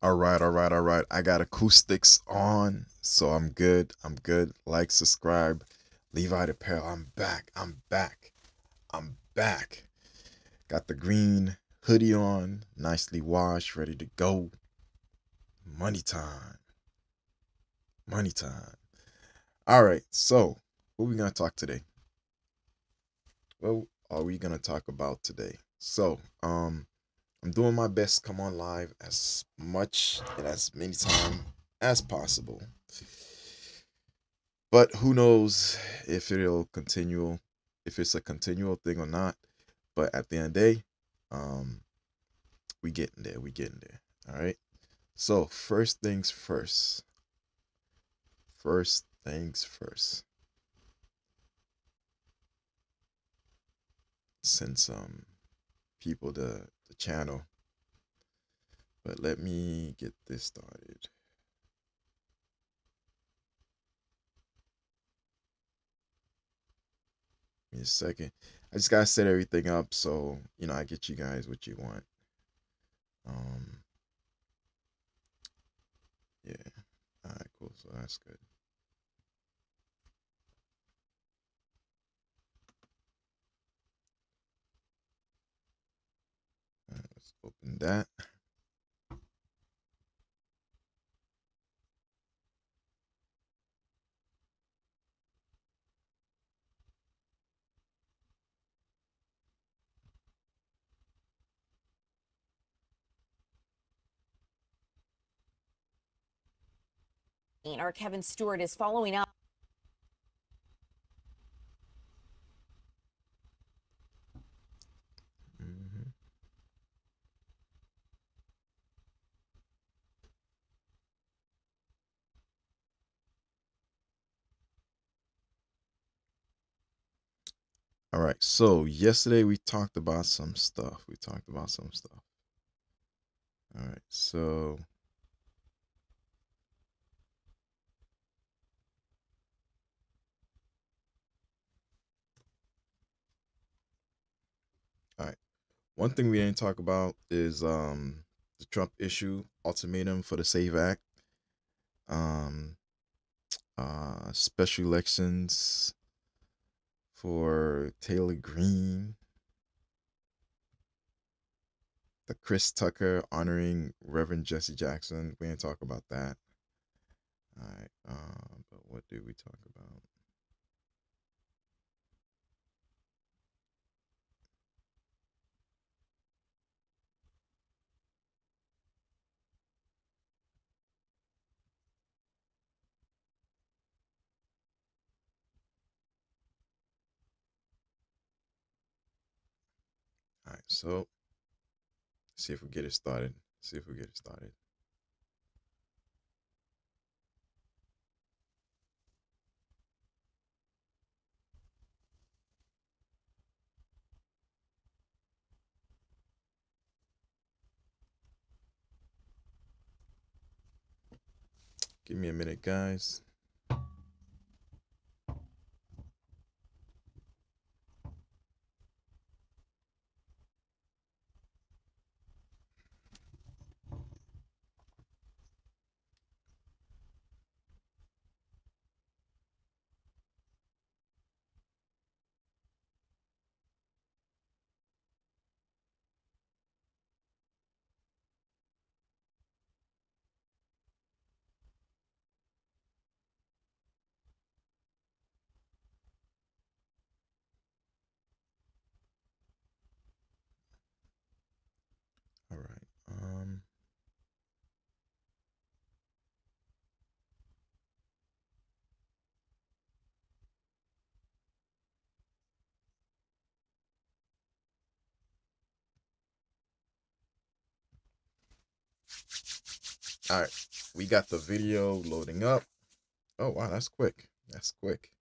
All right. I got acoustics on, so I'm good. I'm good. Like, subscribe, Levi Apparel. I'm back. I'm back. Got the green hoodie on, nicely washed, ready to go. Money time. Money time. All right. So, what we gonna talk today? What are we gonna talk about today? I'm doing my best to come on live as much and as many times as possible. But who knows if it's a continual thing or not. But at the end of the day, um, we getting there. We getting there. All right. So first things first. First things first. Send some people to the channel. But let me get this started. Give me a second. I just gotta set everything up so I get you guys what you want. Um, yeah. All right, cool. So that's good. All right, let's open that. Our Kevin Stewart is following up. Mhm. All right. So yesterday we talked about some stuff. All right. So all right. One thing we didn't talk about is the Trump issue ultimatum for the Save Act. Um Special elections for Taylor Greene, the Chris Tucker honoring Reverend Jesse Jackson. We didn't talk about that. All right. But what did we talk about? All right. So see if we get it started. See if we get it started. Give me a minute, guys. All right. All right. We got the video loading up. Oh wow, that's quick. That's quick.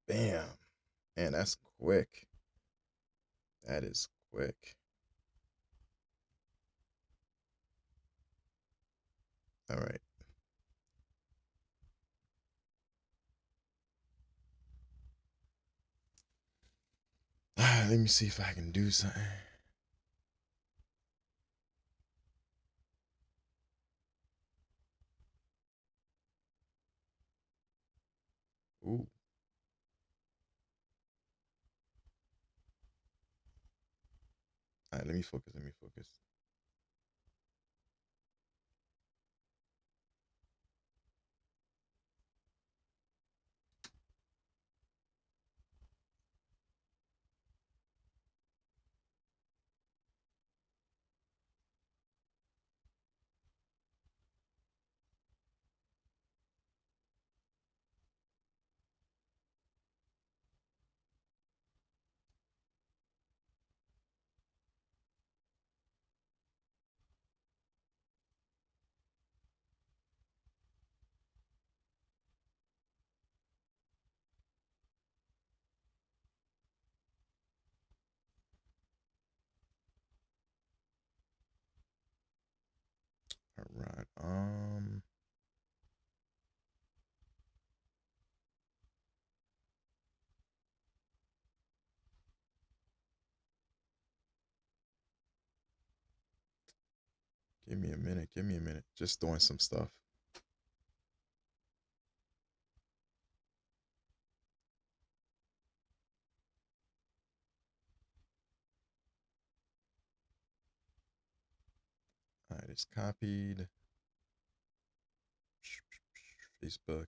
Bam. Man, that's quick. That is quick. All right. Let me see if I can do something. right, let me focus. Let me focus. All right. Give me a minute. Give me a minute. Just doing some stuff. All right, it's copied. Facebook.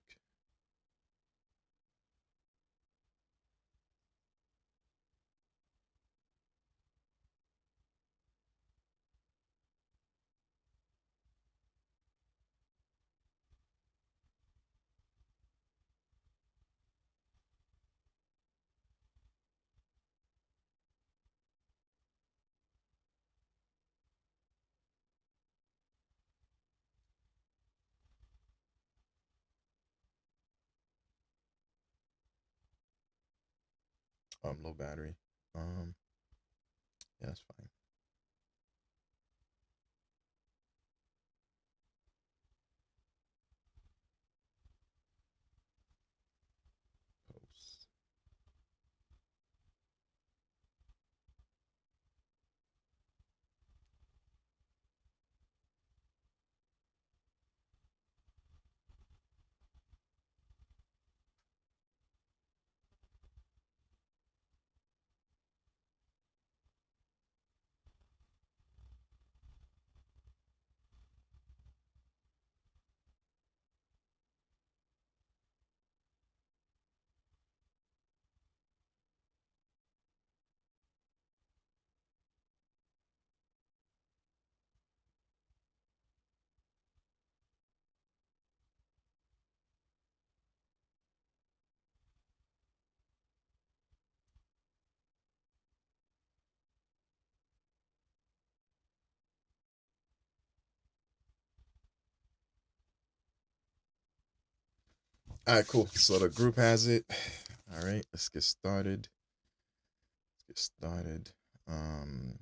Low battery. Yeah, that's fine. Post. All right, cool. So the group has it. All right, let's get started. Let's get started. Um,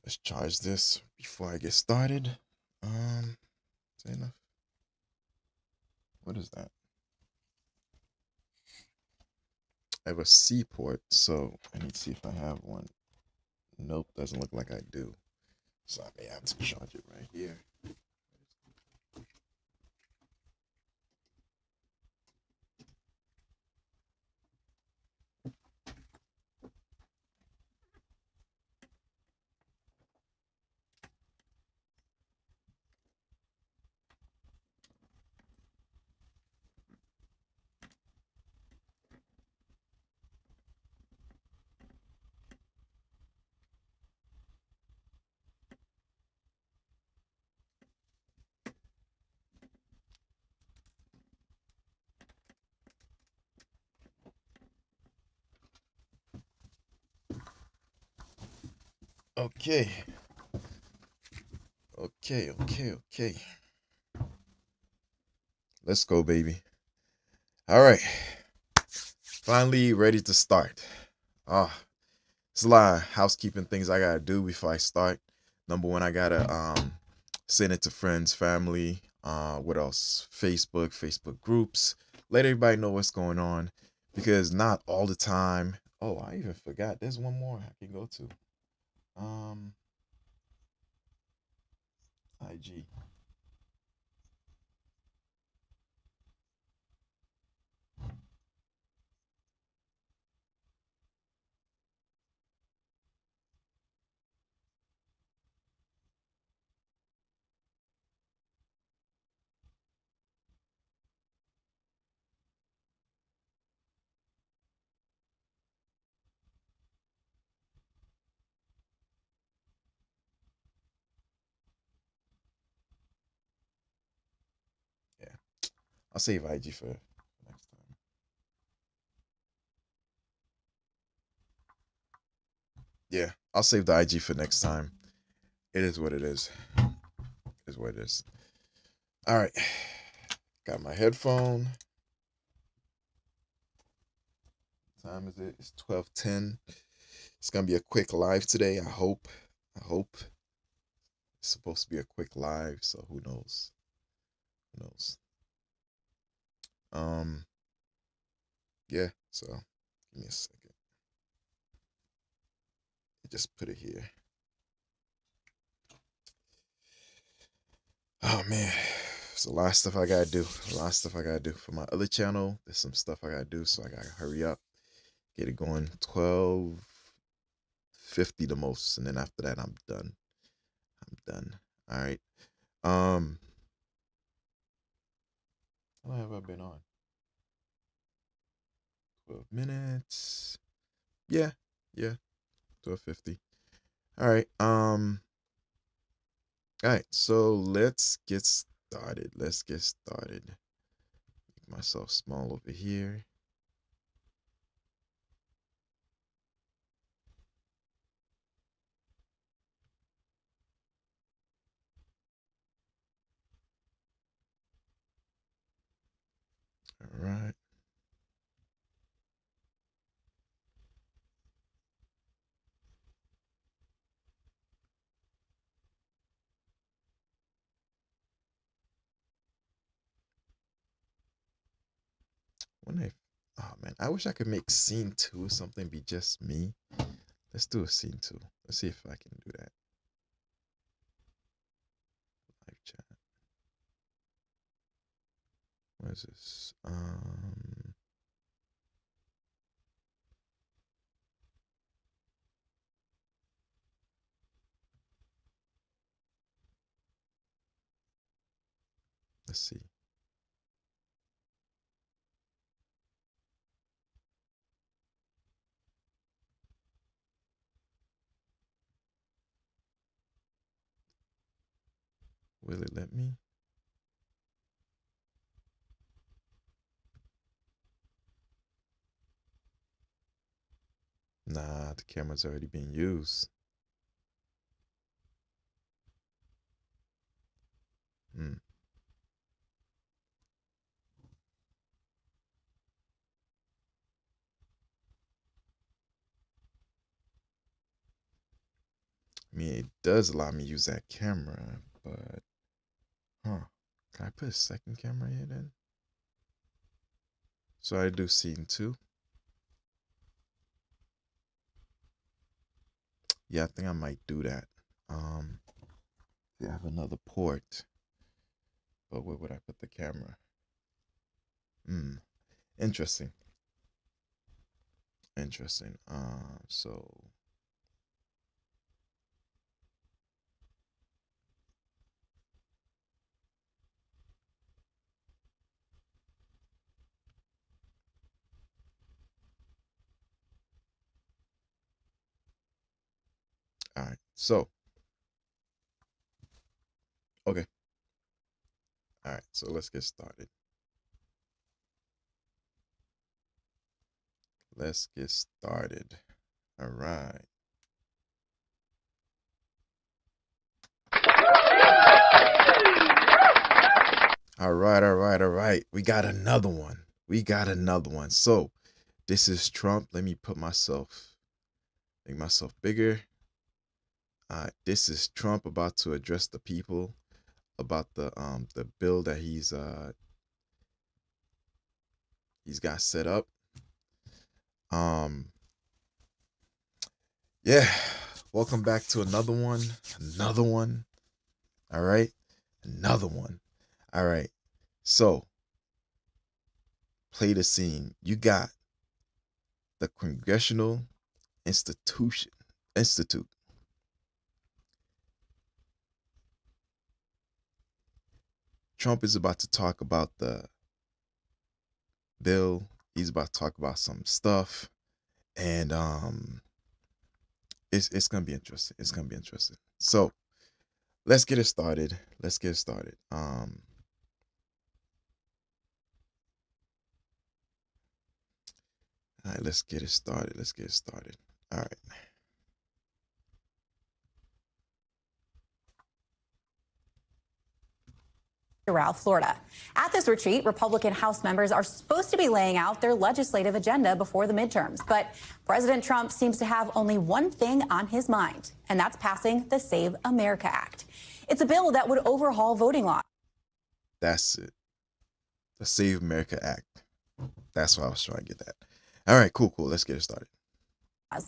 let's charge this before I get started. Is that enough? What is that? I have a seaport, so I need to see if I have one. Nope, doesn't look like I do. So I may have to charge it right here. Okay. Okay. Let's go, baby. All right. Finally ready to start. Ah, it's a lot of housekeeping things I gotta do before I start. Number one, I gotta send it to friends, family. What else? Facebook groups. Let everybody know what's going on, because not all the time. Oh, I even forgot. There's one more I can go to. Um, IG. Yeah, I'll save IG for next time. Yeah, I'll save the IG for next time. It is what it is. It is what it is. All right. Got my headphone. Time is it? It's 12:10. It's gonna be a quick live today. I hope. I hope. It's supposed to be a quick live, so who knows? Who knows? Um, yeah, so give me a second. Just put it here. Oh man. There's a lot of stuff I gotta do. A lot of stuff I gotta do. For my other channel, there's some stuff I gotta do, so I gotta hurry up. Get it going. 12:50 the most, and then after that I'm done. I'm done. All right. Um, how long have I been on? 12 minutes. Yeah, yeah, 12:50. All right. All right. So let's get started. Let's get started. Make myself small over here. All right. When I, oh man, I wish I could make scene two something be just me. Let's do a scene two. Let's see if I can do that. Live chat. What is this? Let's see. Will it let me? Nah, the camera's already being used. Hmm. I mean, it does allow me to use that camera, but huh? Can I put a second camera here then? So I do scene two. Yeah, I think I might do that. I have another port, but where would I put the camera? Hmm. Interesting. Interesting. So all right. So okay. All right. So let's get started. Let's get started. All right. All right. All right. All right. We got another one. We got another one. So this is Trump. Let me make myself bigger. This is Trump about to address the people about the bill that he's got set up. Um yeah, welcome back to another one. Another one. All right. Another one. All right. So, play the scene. You got the Congressional Institute. Trump is about to talk about the bill. He's about to talk about some stuff, and it's gonna be interesting. It's gonna be interesting. So let's get it started. Let's get it started. All right, let's get it started. Let's get it started. All right. Doral, Florida. At this retreat, Republican House members are supposed to be laying out their legislative agenda before the midterms. But President Trump seems to have only one thing on his mind, and that's passing the Save America Act. It's a bill that would overhaul voting laws. That's it. The Save America Act. That's what I was trying to get at. All right, cool. Let's get it started.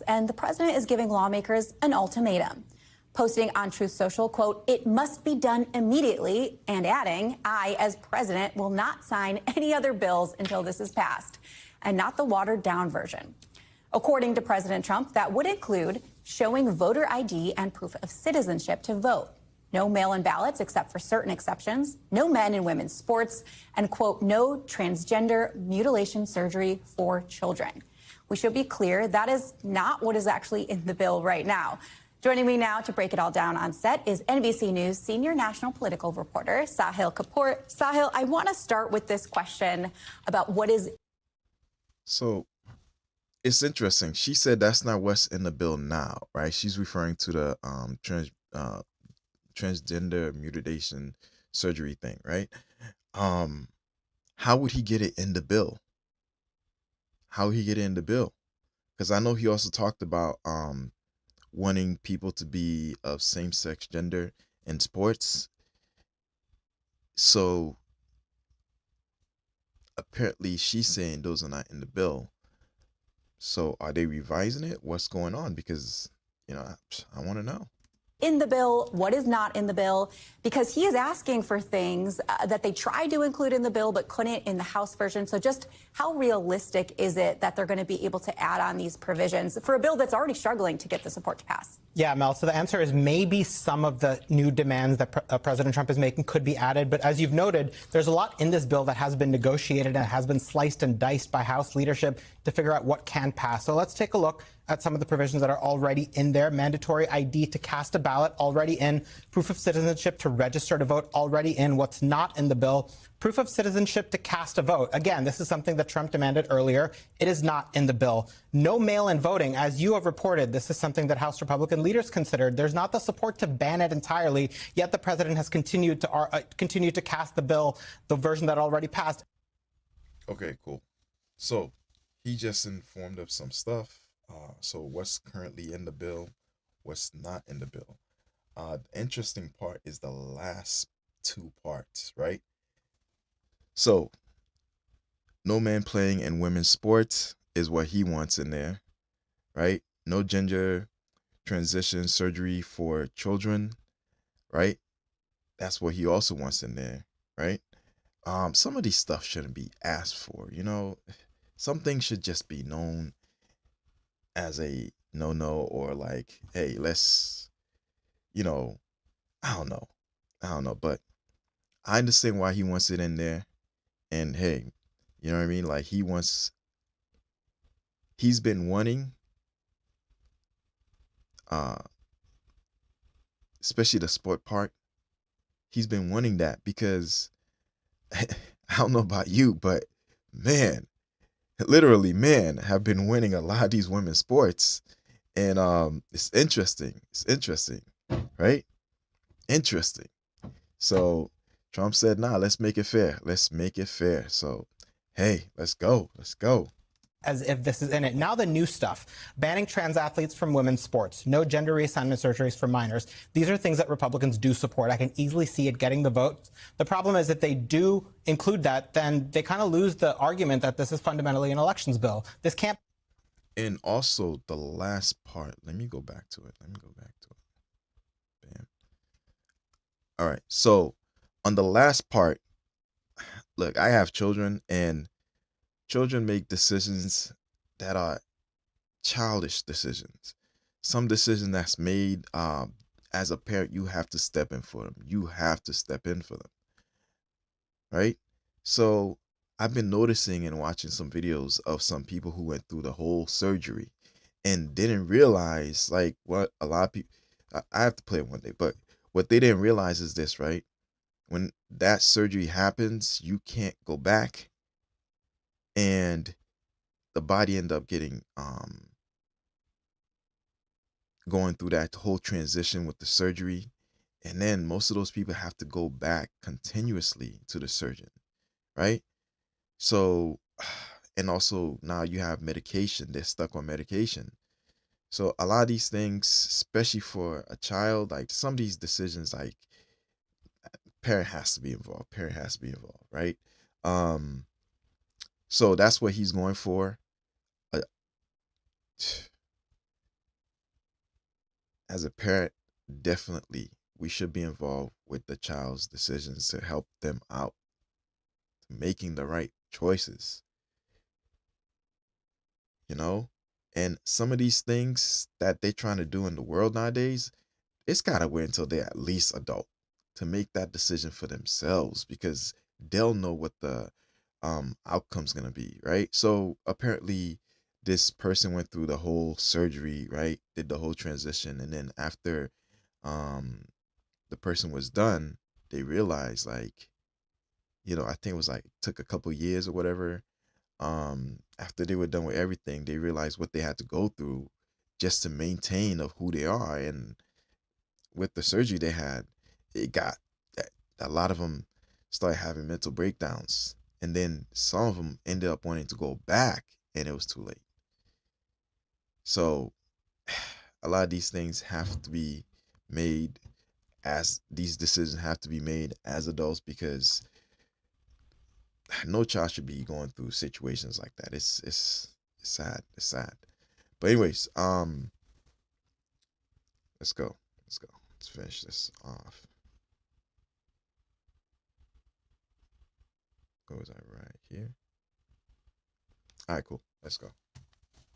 And the president is giving lawmakers an ultimatum. Posting on Truth Social, quote, "It must be done immediately," and adding, "I, as president, will not sign any other bills until this is passed," and not the watered down version. According to President Trump, that would include showing voter ID and proof of citizenship to vote, no mail-in ballots except for certain exceptions, no men and women's sports, and, quote, "no transgender mutilation surgery for children." We should be clear, that is not what is actually in the bill right now. Joining me now to break it all down on set is NBC News senior national political reporter Sahil Kapoor. Sahil, I want to start with this question about what is... So it's interesting. She said that's not what's in the bill now, right? She's referring to the transgender mutilation surgery thing, right? How would he get it in the bill? How would he get it in the bill? Because I know he also talked about wanting people to be of same-sex gender in sports. So apparently she's saying those are not in the bill. So are they revising it? What's going on? Because, I want to know. In the bill, what is not in the bill, because he is asking for things that they tried to include in the bill but couldn't in the House version. So just how realistic is it that they're going to be able to add on these provisions for a bill that's already struggling to get the support to pass? Yeah, Mel, so the answer is maybe some of the new demands that President Trump is making could be added. But as you've noted, there's a lot in this bill that has been negotiated and has been sliced and diced by House leadership to figure out what can pass. So let's take a look at some of the provisions that are already in there. Mandatory ID to cast a ballot, already in. Proof of citizenship to register to vote, already in. What's not in the bill? Proof of citizenship to cast a vote. Again, this is something that Trump demanded earlier. It is not in the bill. No mail-in voting. As you have reported, this is something that House Republican leaders considered. There's not the support to ban it entirely, yet the president has continued to cast the bill, the version that already passed. Okay, cool. So he just informed of some stuff. So what's currently in the bill, what's not in the bill. The interesting part is the last two parts, right? So no man playing in women's sports is what he wants in there, right? No gender transition surgery for children, right? That's what he also wants in there, right? Some of these stuff shouldn't be asked for, you know. Some things should just be known as a no-no, or like, hey, let's, you know, I don't know. I don't know, but I understand why he wants it in there. And hey, you know what I mean? Like he's been wanting, uh, especially the sport part. He's been wanting that because I don't know about you, but man, literally men have been winning a lot of these women's sports. And it's interesting. It's interesting, right? Interesting. So Trump said, nah, let's make it fair. Let's make it fair. So, hey, let's go. Let's go. As if this is in it. Now the new stuff, banning trans athletes from women's sports, no gender reassignment surgeries for minors. These are things that Republicans do support. I can easily see it getting the vote. The problem is if they do include that, then they kind of lose the argument that this is fundamentally an elections bill. This can't. And also the last part, let me go back to it. Bam. All right. So on the last part, look, I have children, and children make decisions that are childish decisions. Some decision that's made, as a parent, you have to step in for them. You have to step in for them, right? So I've been noticing and watching some videos of some people who went through the whole surgery and didn't realize, like, what a lot of people, I have to play it one day, but what they didn't realize is this, right? When that surgery happens, you can't go back, and the body end up getting going through that whole transition with the surgery, and then most of those people have to go back continuously to the surgeon, right? So, and also now you have medication. They're stuck on medication. So a lot of these things, especially for a child, like some of these decisions, like parent has to be involved. Parent has to be involved, right? So that's what he's going for. Uh, As a parent, definitely we should be involved with the child's decisions to help them out, to making the right choices, you know? And some of these things that they're trying to do in the world nowadays, it's gotta wait until they're at least adult to make that decision for themselves, because they'll know what the outcome's gonna be, right? So apparently this person went through the whole surgery, right? Did the whole transition, and then after um the person was done, they realized, like, I think it was like took a couple years or whatever. After they were done with everything, they realized what they had to go through just to maintain of who they are. And with the surgery they had, it got that a lot of them started having mental breakdowns, and then some of them ended up wanting to go back, and it was too late. So a lot of these things have to be made, as these decisions have to be made as adults, because no child should be going through situations like that. It's sad. It's sad. But anyways, let's go. Let's finish this off. Goes right here. All right, cool. Let's go.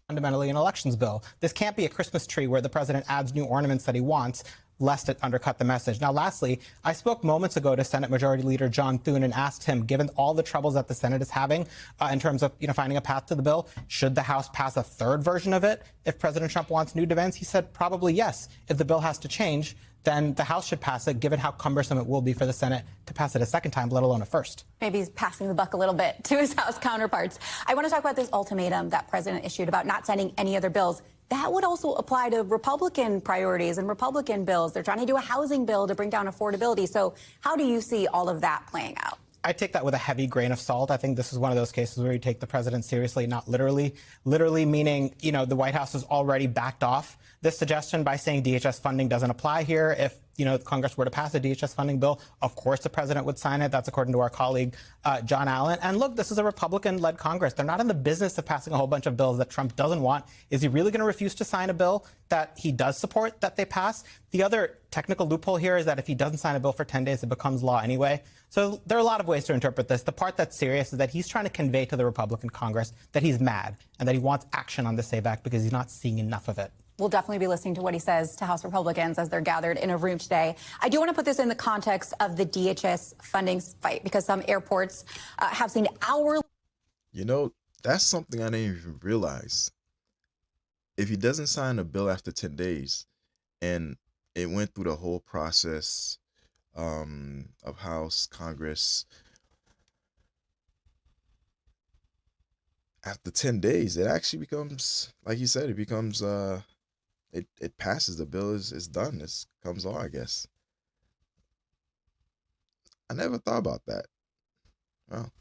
Fundamentally an elections bill. This can't be a Christmas tree where the president adds new ornaments that he wants, lest it undercut the message. Now, lastly, I spoke moments ago to Senate Majority Leader John Thune and asked him, given all the troubles that the Senate is having in terms of finding a path to the bill, should the House pass a third version of it if President Trump wants new demands? He said probably yes. If the bill has to change, then the House should pass it, given how cumbersome it will be for the Senate to pass it a second time, let alone a first. Maybe he's passing the buck a little bit to his House counterparts. I want to talk about this ultimatum that President issued about not signing any other bills. That would also apply to Republican priorities and Republican bills. They're trying to do a housing bill to bring down affordability. So how do you see all of that playing out? I take that with a heavy grain of salt. I think this is one of those cases where you take the president seriously, not literally. Literally meaning, the White House has already backed off this suggestion by saying DHS funding doesn't apply here. If, Congress were to pass a DHS funding bill, of course the president would sign it. That's according to our colleague, John Allen. And look, this is a Republican-led Congress. They're not in the business of passing a whole bunch of bills that Trump doesn't want. Is he really going to refuse to sign a bill that he does support that they pass? The other technical loophole here is that if he doesn't sign a bill for 10 days, it becomes law anyway. So there are a lot of ways to interpret this. The part that's serious is that he's trying to convey to the Republican Congress that he's mad and that he wants action on the SAVE Act because he's not seeing enough of it. We'll definitely be listening to what he says to House Republicans as they're gathered in a room today. I do want to put this in the context of the DHS funding fight because some airports have seen hourly. That's something I didn't even realize. If he doesn't sign a bill after 10 days and it went through the whole process of House, Congress, after 10 days, it actually becomes, like you said, it becomes, it passes. The bill is done. It comes law, I guess. I never thought about that. Well,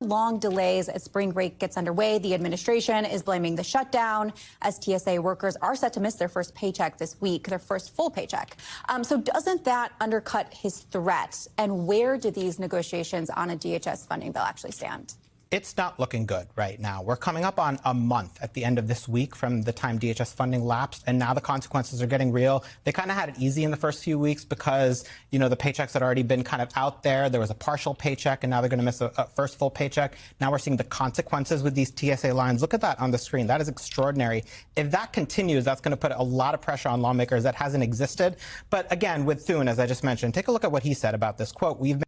long delays as spring break gets underway. The administration is blaming the shutdown as TSA workers are set to miss their first paycheck this week, their first full paycheck. So doesn't that undercut his threat? And where do these negotiations on a DHS funding bill actually stand? It's not looking good right now. We're coming up on a month at the end of this week from the time DHS funding lapsed, and now the consequences are getting real. They kind of had it easy in the first few weeks because, the paychecks had already been kind of out there. There was a partial paycheck, and now they're going to miss a first full paycheck. Now we're seeing the consequences with these TSA lines. Look at that on the screen. That is extraordinary. If that continues, that's going to put a lot of pressure on lawmakers that hasn't existed. But again, with Thune, as I just mentioned, take a look at what he said about this. Quote, we've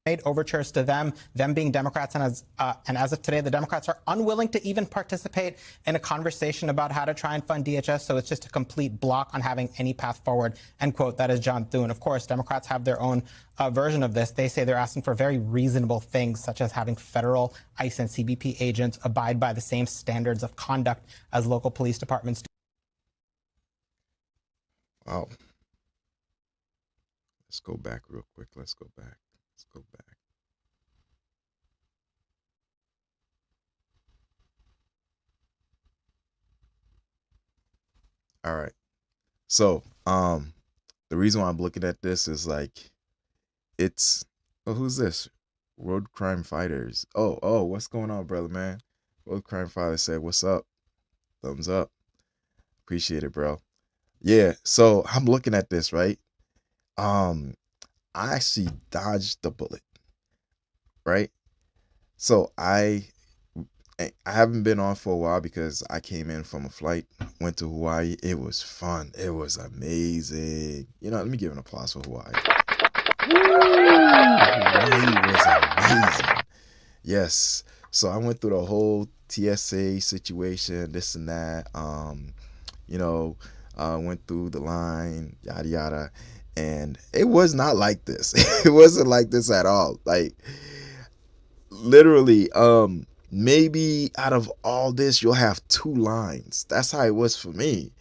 made overtures to them being Democrats, and as of today, the Democrats are unwilling to even participate in a conversation about how to try and fund DHS, so it's just a complete block on having any path forward, end quote. That is John Thune. Of course, Democrats have their own version of this. They say they're asking for very reasonable things, such as having federal ICE and CBP agents abide by the same standards of conduct as local police departments do. Wow. Let's go back real quick. Let's go back. All right. So, the reason why I'm looking at this is who's this? Road Crime Fighters. Oh, what's going on, brother, man? Road Crime Fighters said, what's up? Thumbs up. Appreciate it, bro. Yeah, so I'm looking at this, right? I actually dodged the bullet, right? So I haven't been on for a while because I came in from a flight, went to Hawaii. It was fun. It was amazing. Let me give an applause for Hawaii. Hawaii was amazing. Yes. So I went through the whole TSA situation, this and that. Went through the line, yada yada. And it was not like this. It wasn't like this at all. Like, literally, maybe out of all this, you'll have 2 lines. That's how it was for me.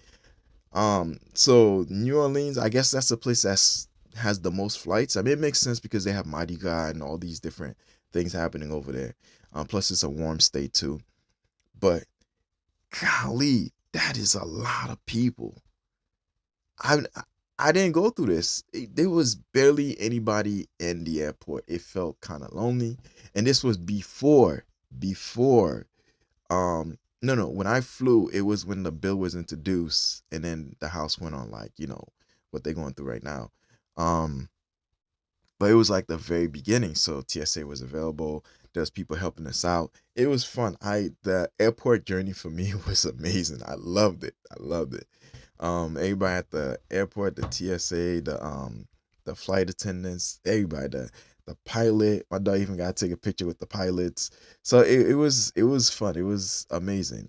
So New Orleans, I guess that's the place that has the most flights. I mean, it makes sense because they have Mighty God and all these different things happening over there. Plus, it's a warm state too. But golly, that is a lot of people. I didn't go through this. There was barely anybody in the airport. It felt kind of lonely. And this was before, when I flew, it was when the bill was introduced and then the House went on what they're going through right now. But it was like the very beginning. So TSA was available. There's people helping us out. It was fun. The airport journey for me was amazing. I loved it. Everybody at the airport, the TSA, the flight attendants, everybody, the pilot. My dog even got to take a picture with the pilots. So it was fun. It was amazing.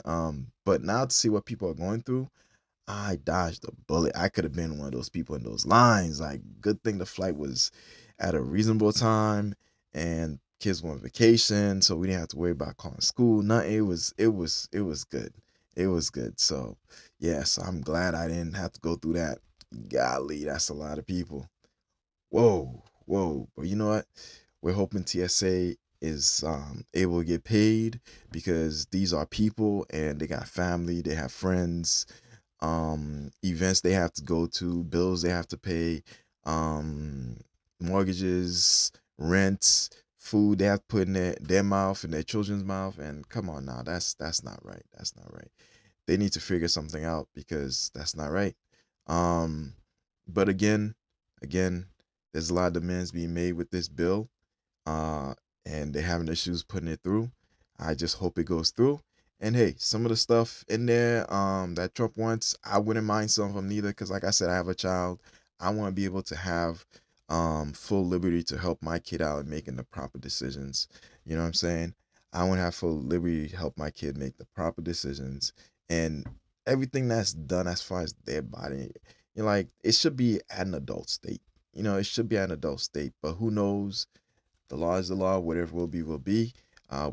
But now to see what people are going through, I dodged a bullet. I could have been one of those people in those lines. Like, good thing the flight was at a reasonable time and kids were on vacation, so we didn't have to worry about calling school. Nothing. It was good. It was good. So yes, I'm glad I didn't have to go through that. Golly, that's a lot of people. Whoa. But you know what? We're hoping TSA is able to get paid because these are people and they got family, they have friends. events they have to go to, bills they have to pay, um, mortgages, rents, food they have to put in their mouth and their children's mouth. And come on now, that's not right. That's not right. They need to figure something out because that's not right. Um, but again, there's a lot of demands being made with this bill, uh, and they're having issues putting it through. I just hope it goes through. And hey, some of the stuff in there that Trump wants, I wouldn't mind some of them neither, because like I said, I have a child. I want to be able to have full liberty to help my kid out in making the proper decisions. You know what I'm saying? I want to have full liberty to help my kid make the proper decisions, and everything that's done as far as their body, like it should be at an adult state. It should be at an adult state. But who knows? The law is the law. Whatever will be, will be.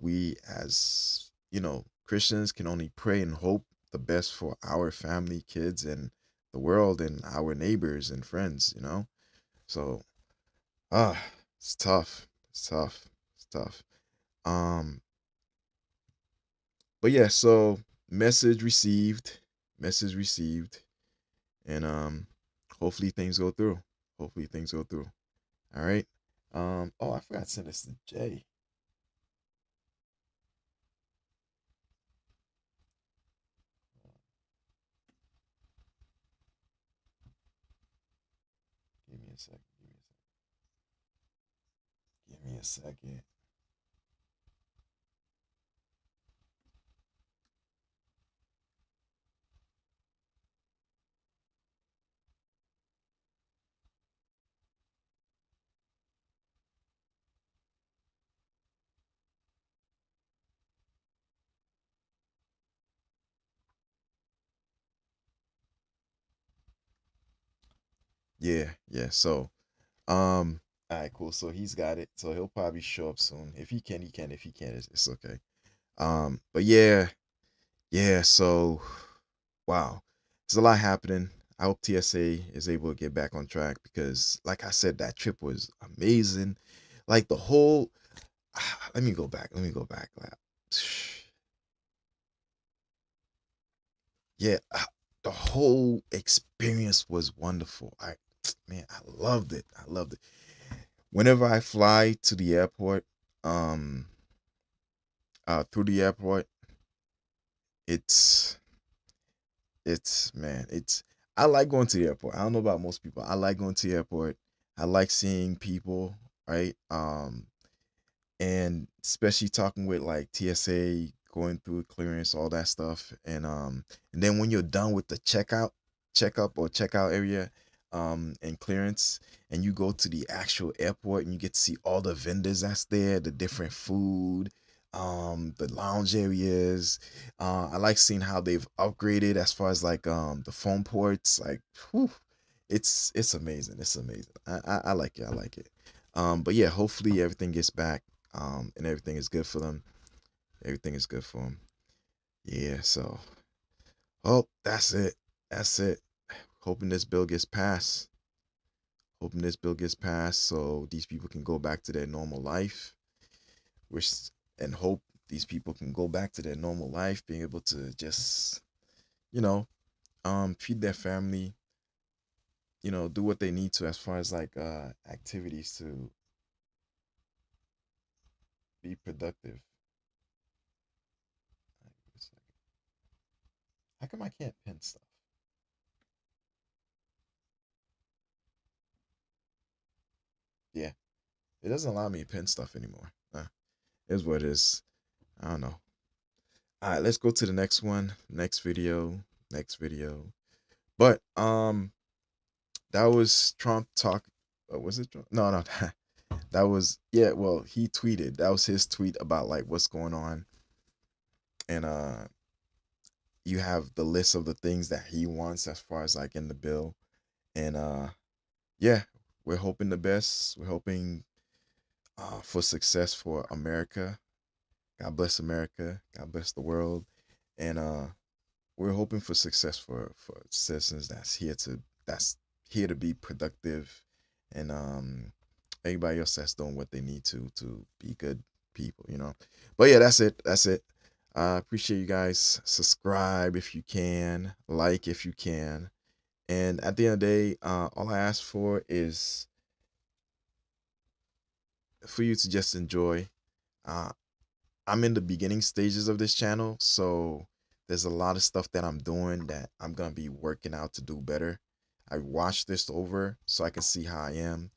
We, as Christians, can only pray and hope the best for our family, kids, and the world, and our neighbors and friends. So, ah, it's tough. It's tough. It's tough. Um, but yeah. So, message received. Message received, and hopefully things go through. Hopefully things go through. All right. Oh, I forgot to send this to Jay. Give me a second. Give me a second. Yeah, yeah. So, all right, cool. So he's got it. So he'll probably show up soon. If he can, he can. If he can't, it's okay. But yeah, yeah. So, wow, there's a lot happening. I hope TSA is able to get back on track because, like I said, that trip was amazing. Like the whole. Let me go back. Let me go back. Yeah, the whole experience was wonderful. Man, I loved it. I loved it. Whenever I fly to the airport, um, through the airport, it's man, I like going to the airport. I don't know about most people. I like going to the airport. I like seeing people, right? And especially talking with like TSA, going through clearance, all that stuff, and then when you're done with the checkup or checkout area, and clearance, and you go to the actual airport and you get to see all the vendors that's there, the different food, the lounge areas. I like seeing how they've upgraded as far as like the phone ports, like whew, it's amazing. It's amazing. I like it. I like it. But yeah, hopefully everything gets back, and everything is good for them. Everything is good for them. Yeah. So, oh, that's it. That's it. Hoping this bill gets passed. Hoping this bill gets passed so these people can go back to their normal life. Wish and hope these people can go back to their normal life, being able to just, you know, feed their family, do what they need to as far as like activities to be productive. How come I can't pin stuff? Yeah, it doesn't allow me to pin stuff anymore. Is what it is. I don't know. All right, let's go to the next one. Next video. Next video. But that was Trump talk. Was it Trump? No, no. That was, yeah. Well, he tweeted. That was his tweet about like what's going on, and you have the list of the things that he wants as far as like in the bill, and yeah, we're hoping the best. We're hoping for success for America. God bless America. God bless the world, and we're hoping for success for citizens that's here to be productive, and everybody else that's doing what they need to be good people. But yeah, that's it. That's it. I appreciate you guys. Subscribe if you can, like if you can. And at the end of the day, all I ask for is for you to just enjoy. Uh, I'm in the beginning stages of this channel, so there's a lot of stuff that I'm doing that I'm gonna be working out to do better. I watched this over so I can see how I am.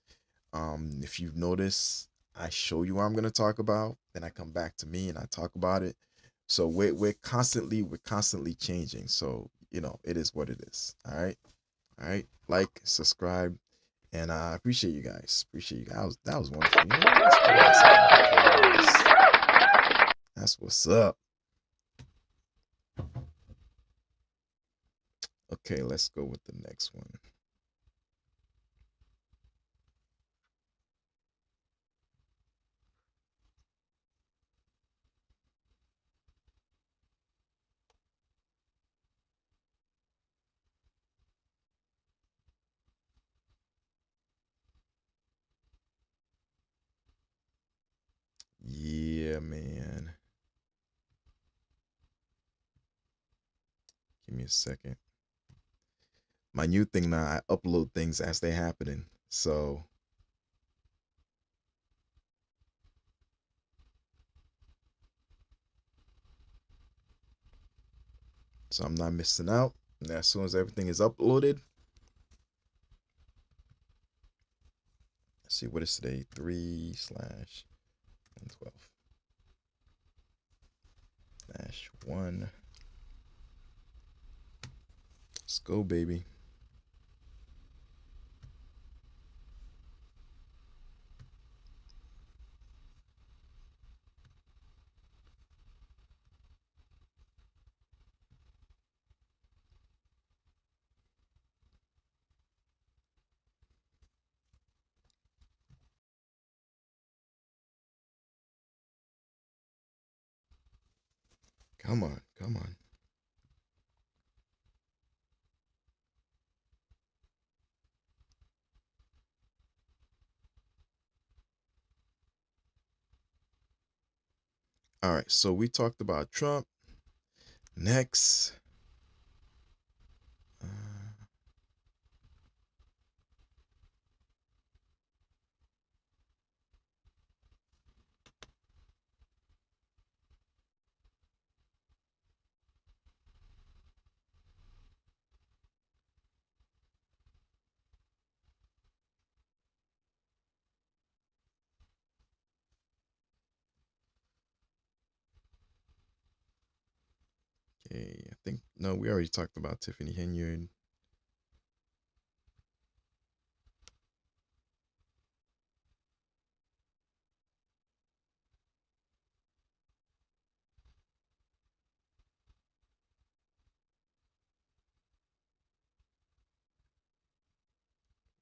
If you've noticed, I show you what I'm gonna talk about, then I come back to me and I talk about it. So we're constantly changing. So you know, it is what it is. All right. Like, subscribe, and I appreciate you guys. Appreciate you guys. That was wonderful. You know, let's give myself an applause. That's what's up. Okay, let's go with the next one. Yeah, man. Give me a second. My new thing now, I upload things as they're happening. So I'm not missing out. And as soon as everything is uploaded, let's see, what is today? 3/112/1. Let's go, baby. Come on, come on. All right, so we talked about Trump. Next. Uh, okay, I think, no, we already talked about Tiffany Henyard.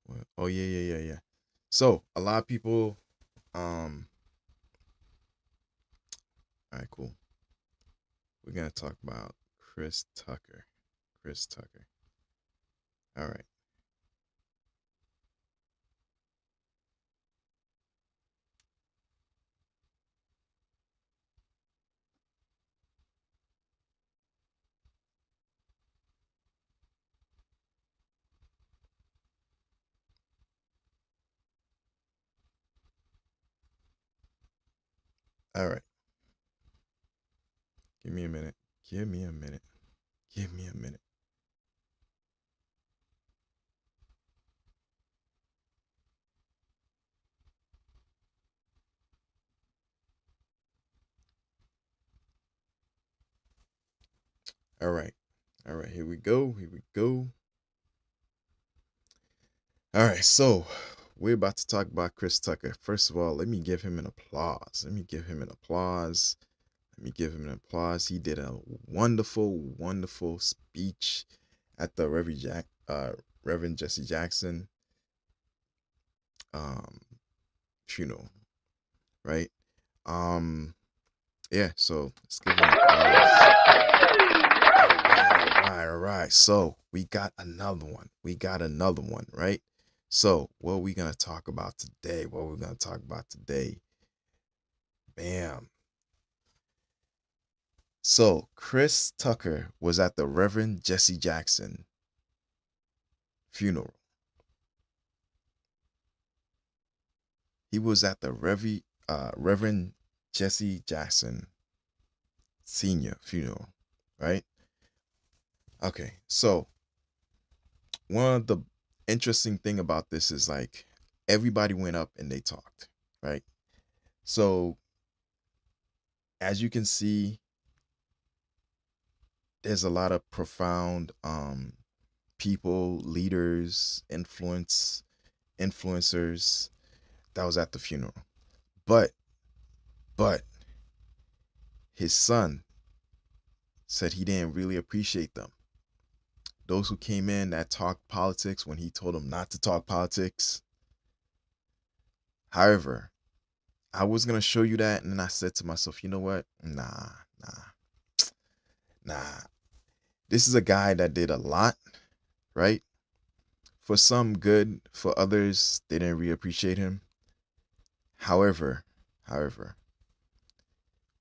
What? Oh, yeah. So a lot of people, all right, cool. We're gonna talk about Chris Tucker. Chris Tucker. All right. All right. Give me a minute. Give me a minute. Give me a minute. All right. All right. Here we go. Here we go. All right. So we're about to talk about Chris Tucker. First of all, let me give him an applause. Let me give him an applause. Let me give him an applause. He did a wonderful, wonderful speech at the Reverend Jesse Jackson funeral, right? Yeah, so let's give him an applause. All right. So we got another one. We got another one, right? So what are we gonna talk about today? What we're gonna talk about today? Bam. So Chris Tucker was at the Reverend Jesse Jackson funeral. He was at the Reverend Jesse Jackson Senior funeral, right? Okay, so one of the interesting thing about this is like everybody went up and they talked, right? So as you can see, there's a lot of profound people, leaders, influencers that was at the funeral. But his son said he didn't really appreciate them. Those who came in that talked politics when he told them not to talk politics. However, I was going to show you that, and then I said to myself, you know what? Nah. This is a guy that did a lot, right? For some good, for others, they didn't really appreciate him. However,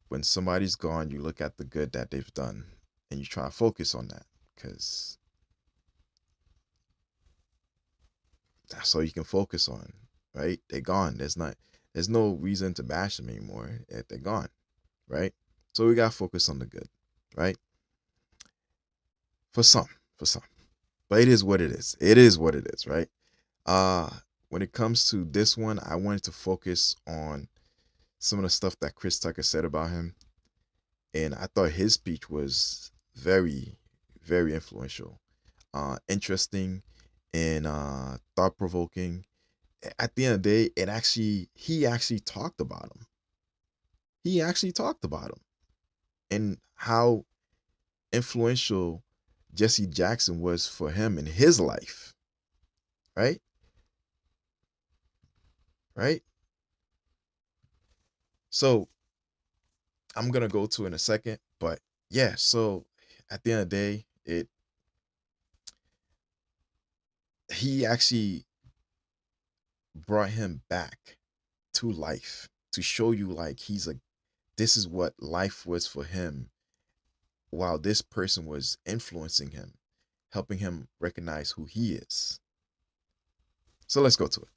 when somebody's gone, you look at the good that they've done and you try to focus on that, because that's all you can focus on, right? They're gone. There's no reason to bash them anymore. They're gone, right? So we gotta focus on the good, right? For some. But it is what it is. It is what it is, right? When it comes to this one, I wanted to focus on some of the stuff that Chris Tucker said about him. And I thought his speech was very, very influential, interesting, and thought-provoking. At the end of the day, he actually talked about him. He actually talked about him and how influential Jesse Jackson was for him in his life. Right? So I'm gonna go to it in a second, but yeah, so at the end of the day, he actually brought him back to life to show you like this is what life was for him while this person was influencing him, helping him recognize who he is. So let's go to it.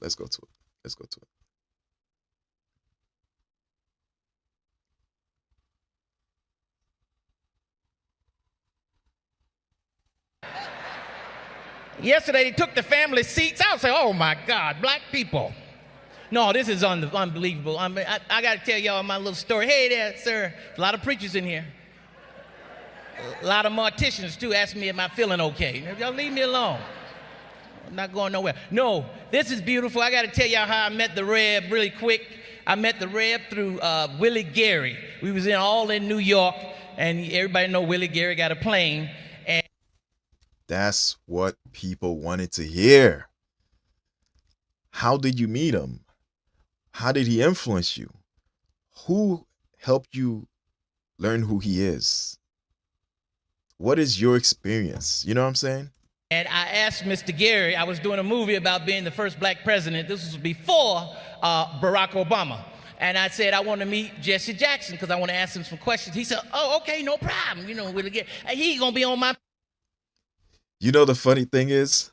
Yesterday, they took the family seats out. Say, oh my God, black people. No, this is unbelievable. I got to tell y'all my little story. Hey there, sir. A lot of preachers in here. A lot of morticians, too, ask me, am I feeling okay? Y'all leave me alone. I'm not going nowhere. No, this is beautiful. I got to tell y'all how I met the Reb really quick. I met the Reb through Willie Gary. We was all in New York, and everybody know Willie Gary got a plane. And that's what people wanted to hear. How did you meet him? How did he influence you? Who helped you learn who he is? What is your experience? You know what I'm saying? And I asked Mr. Gary, I was doing a movie about being the first black president. This was before Barack Obama. And I said, I want to meet Jesse Jackson because I want to ask him some questions. He said, oh, okay, no problem. You know, Willie Gary, he's going to be on my... You know, the funny thing is,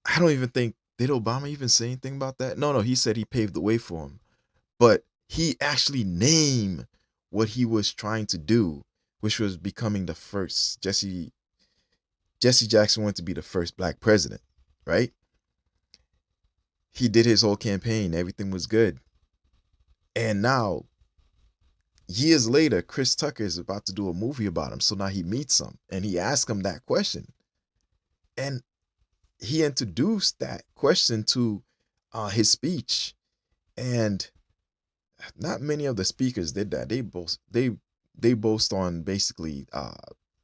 I don't even think, did Obama even say anything about that? No, he said he paved the way for him. But he actually named what he was trying to do, which was becoming the first. Jesse Jackson wanted to be the first black president, right? He did his whole campaign. Everything was good. And now, years later, Chris Tucker is about to do a movie about him. So now he meets him and he asks him that question. And he introduced that question to his speech. And not many of the speakers did that. They boast on basically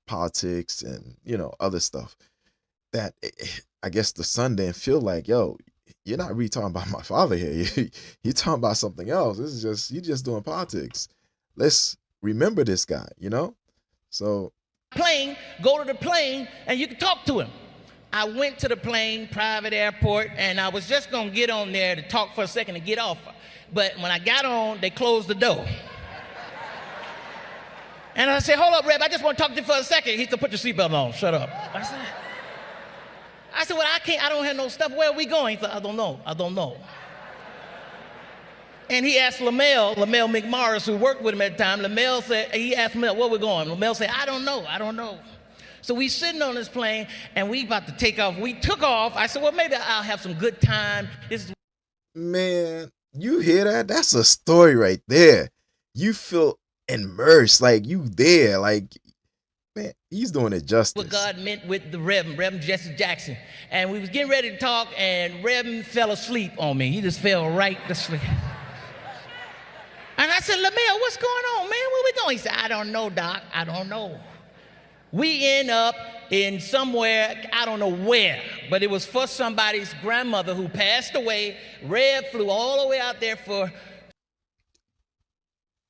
politics and, other stuff that I guess the son didn't feel like, yo, you're not really talking about my father here. You're talking about something else. You're just doing politics. Let's remember this guy, So plane, go to the plane and you can talk to him. I went to the plane, private airport, and I was just going to get on there to talk for a second and get off. But when I got on, they closed the door. And I said, hold up, Reb, I just want to talk to you for a second. He said, put your seatbelt on, shut up. I said, well, I don't have no stuff. Where are we going? He said, I don't know. And he asked Lamel McMorris, who worked with him at the time, he asked Lamel, where we going? Lamel said, I don't know. So we sitting on this plane, and we about to take off. We took off. I said, well, maybe I'll have some good time. Man, you hear that? That's a story right there. You feel immersed, like you there, like, man, he's doing it justice. What God meant with the Reverend Jesse Jackson. And we was getting ready to talk, and Reverend fell asleep on me. He just fell right to sleep. And I said, Lamel, what's going on, man? Where we going? He said, I don't know, Doc. I don't know. We end up in somewhere, I don't know where, but it was for somebody's grandmother who passed away. Red flew all the way out there for...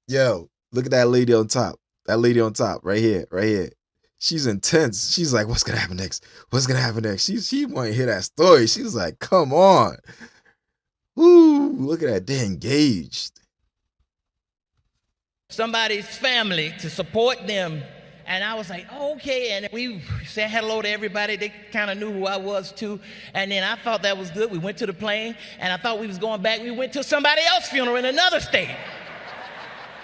Yo, look at that lady on top. That lady on top, right here. She's intense. She's like, what's going to happen next? She want to hear that story. She was like, come on. Woo, look at that. They're engaged. Somebody's family to support them. And I was like, oh, okay. And we said hello to everybody. They kind of knew who I was too. And then I thought that was good. We went to the plane, and I thought we was going back. We went to somebody else's funeral in another state.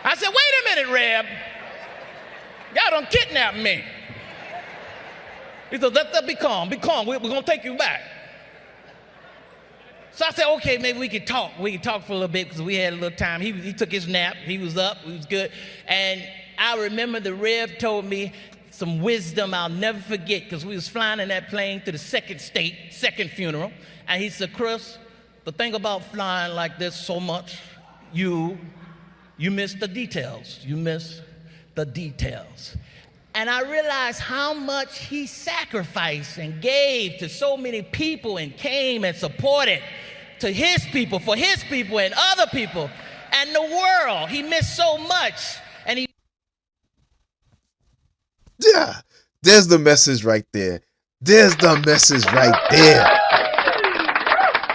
I said, wait a minute, Reb. Y'all done kidnapped me. He said, let be calm. We're going to take you back. So I said, okay, maybe we could talk. We could talk for a little bit because we had a little time. He took his nap. He was up. He was good. And I remember the Reb told me some wisdom I'll never forget because we was flying in that plane to the second funeral. And he said, Chris, the thing about flying like this so much, you miss the details. You miss the details. And I realized how much he sacrificed and gave to so many people and came and supported to his people, for his people and other people and the world. He missed so much. And yeah, there's the message right there.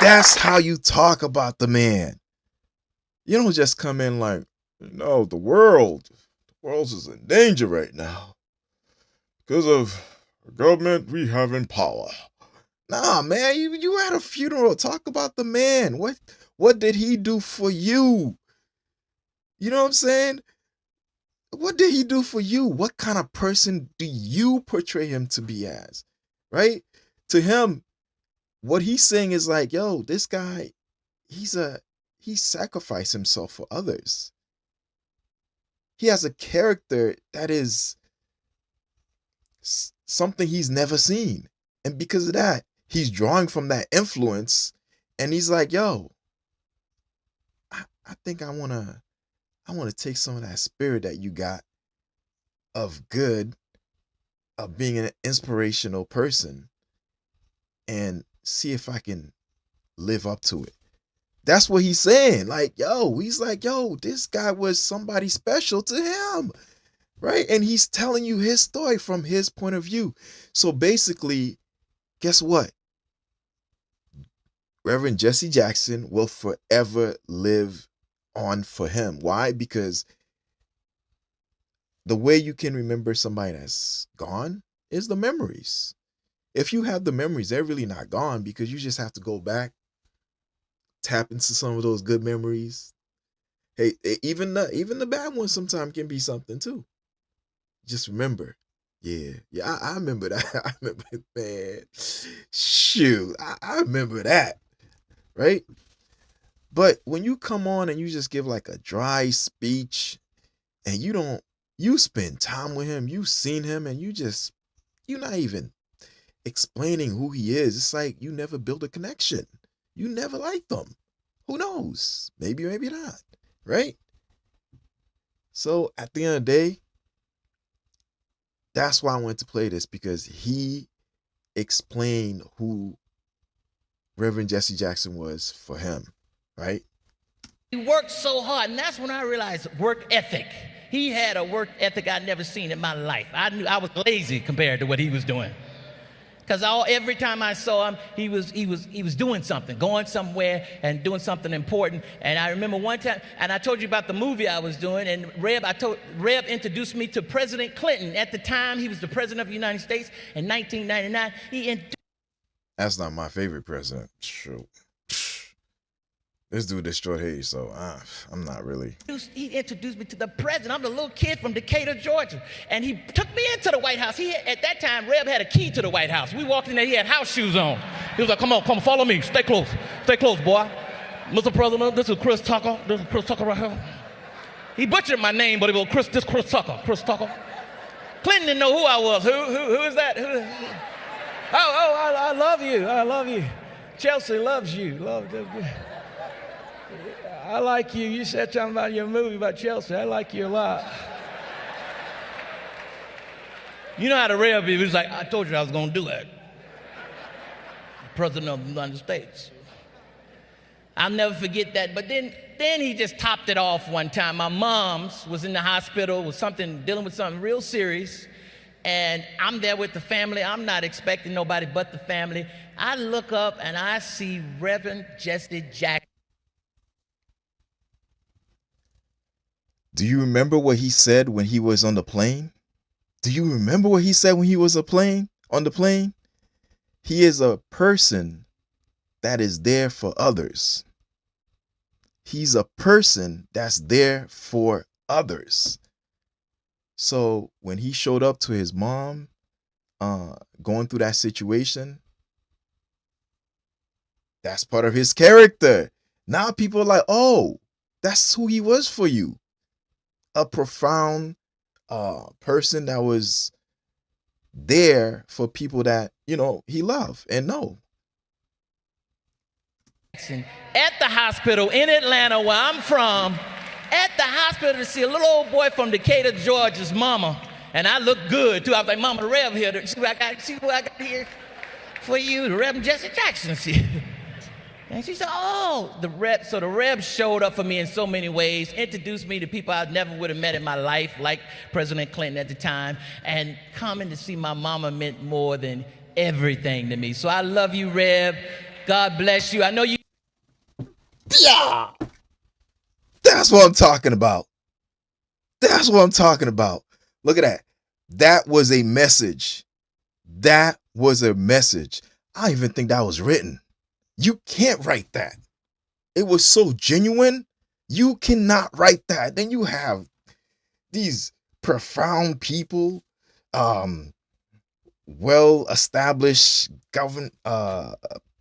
That's how you talk about the man. You don't just come in like, no, the world is in danger right now because of the government we have in power. Nah, man, you at a funeral. Talk about the man. What did he do for you? You know what I'm saying? What did he do for you? What kind of person do you portray him to be as? Right? To him, what he's saying is like, yo, this guy, he sacrificed himself for others. He has a character that is something he's never seen. And because of that, he's drawing from that influence. And he's like, yo, I think I want to take some of that spirit that you got of good, of being an inspirational person, and see if I can live up to it. That's what he's saying. Like, yo, he's like, yo, this guy was somebody special to him, right? And he's telling you his story from his point of view. So basically, guess what? Reverend Jesse Jackson will forever live on for him. Why? Because the way you can remember somebody that's gone is the memories. If you have the memories, they're really not gone because you just have to go back, tap into some of those good memories. Hey, even the bad ones sometimes can be something too. Just remember. Yeah, I remember that. I remember, man. Shoot, I remember that, right? But when you come on and you just give like a dry speech and you spend time with him, you've seen him, and you're not even explaining who he is. It's like you never build a connection. You never liked them. Who knows? Maybe, maybe not, right? So at the end of the day, that's why I wanted to play this, because he explained who Reverend Jesse Jackson was for him, right? he worked so hard, and that's when I realized work ethic. He had a work ethic I'd never seen in my life. I knew I was lazy compared to what he was doing. Because every time I saw him, he was doing something, going somewhere and doing something important. And I remember one time, and I told you about the movie I was doing, and Reb introduced me to President Clinton. At the time, he was the president of the United States in 1999. That's not my favorite president. Shoot. This dude destroyed Haiti, so I'm not really. He introduced me to the president. I'm the little kid from Decatur, Georgia. And he took me into the White House. At that time, Reb had a key to the White House. We walked in there, he had house shoes on. He was like, come on, follow me. Stay close, boy. Mr. President, this is Chris Tucker. This is Chris Tucker right here. He butchered my name, but it was Chris Tucker. Clinton didn't know who I was. Who is that? I love you. Chelsea loves you. I like you. You said something about your movie about Chelsea. I like you a lot. You know how the Reb is. He was like, I told you I was going to do it. President of the United States. I'll never forget that. But then he just topped it off one time. My mom's was in the hospital with dealing with something real serious. And I'm there with the family. I'm not expecting nobody but the family. I look up and I see Reverend Jesse Jackson. Do you remember what he said when he was on the plane? Do you remember what he said when he was on the plane? He is a person that is there for others. He's a person that's there for others. So when he showed up to his mom, going through that situation, that's part of his character. Now people are like, oh, that's who he was for you. A profound person that was there for people that, he loved and know. At the hospital in Atlanta, where I'm from, at the hospital to see a little old boy from Decatur, Georgia's mama. And I look good, too. I was like, Mama, the Rev here. See what I got here for you, the Reverend Jesse Jackson. See? And she said, oh, the Reb showed up for me in so many ways, introduced me to people I never would have met in my life, like President Clinton at the time, and coming to see my mama meant more than everything to me. So I love you, Reb. God bless you. I know you. Yeah. That's what I'm talking about. Look at that. That was a message. I don't even think that was written. You can't write that. It was so genuine. You cannot write that. Then you have these profound people, well-established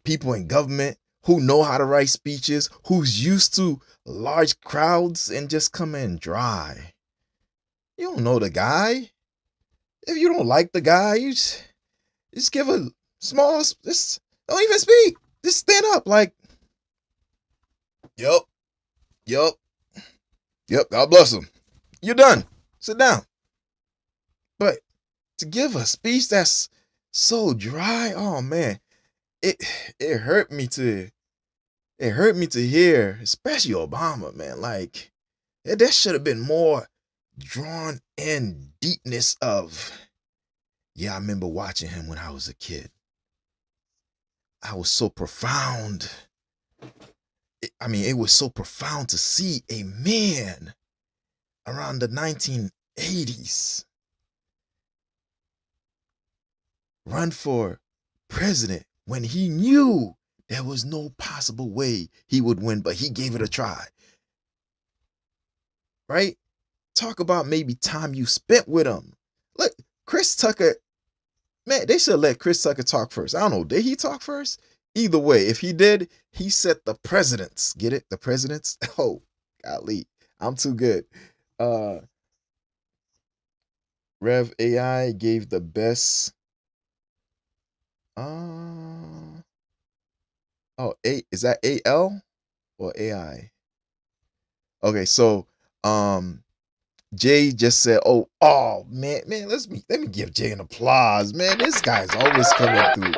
people in government who know how to write speeches, who's used to large crowds, and just come in dry. You don't know the guy. If you don't like the guy, you just give a small, just don't even speak. Just stand up like, yup, God bless him. You're done. Sit down. But to give a speech that's so dry, oh man, it hurt me to hear, especially Obama, man. Like, there should have been more drawn in deepness of, I remember watching him when I was a kid. I was so profound. It was so profound to see a man around the 1980s run for president when he knew there was no possible way he would win, but he gave it a try. Right? Talk about maybe time you spent with him. Look, Chris Tucker, man, they should let Chris Tucker talk first. I don't know. Did he talk first? Either way, if he did, he set the precedents. Get it? The presidents? Oh, golly. I'm too good. Rev AI gave the best. Is that AL or AI? Okay, so Jay just said, oh man, let me give Jay an applause, man. This guy's always coming through.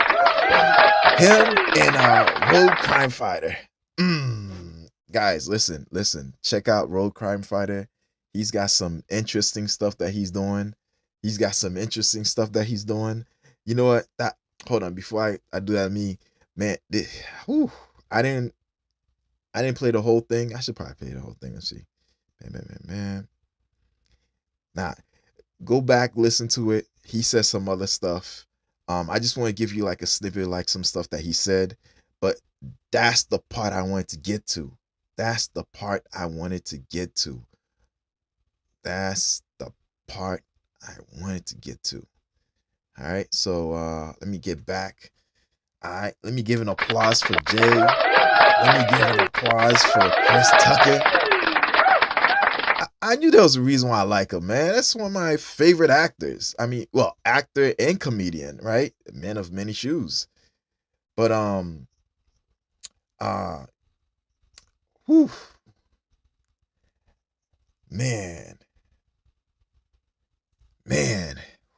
Him and Road Crime Fighter. Guys, listen. Check out Road Crime Fighter. He's got some interesting stuff that he's doing. You know what? hold on, before I do that, man, whew, I didn't play the whole thing. I should probably play the whole thing. Let's see. Man. Nah, go back, listen to it. He says some other stuff. I just want to give you like a snippet, like some stuff that he said, but that's the part I wanted to get to. That's the part I wanted to get to. That's the part I wanted to get to. All right, so let me get back. All right, let me give an applause for Jay. Let me give an applause for Chris Tucker. I knew there was a reason why I like him, man. That's one of my favorite actors. I mean, well, actor and comedian, right? Man of many shoes. But uh whew, man.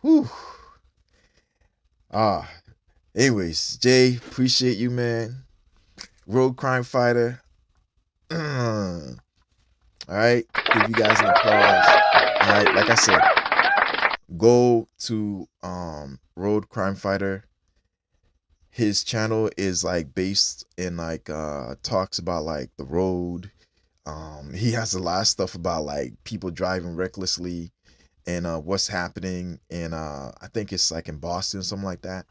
Whew. Ah, anyways, Jay, appreciate you, man. Road crime fighter. All right, give you guys an applause. All right, like I said, go to Road Crime Fighter. His channel is like based in like talks about like the road. He has a lot of stuff about like people driving recklessly and what's happening, and I think it's like in Boston, something like that.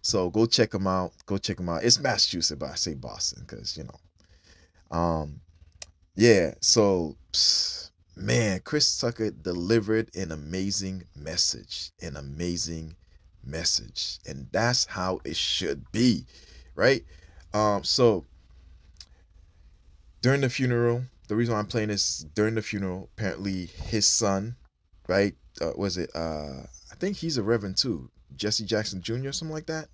So go check him out. Go check him out. It's Massachusetts, but I say Boston because yeah. So man, Chris Tucker delivered an amazing message, and that's how it should be, right? So during the funeral, the reason why I'm playing this, during the funeral, apparently his son, right? Was it? I think he's a reverend too, Jesse Jackson Jr. Something like that.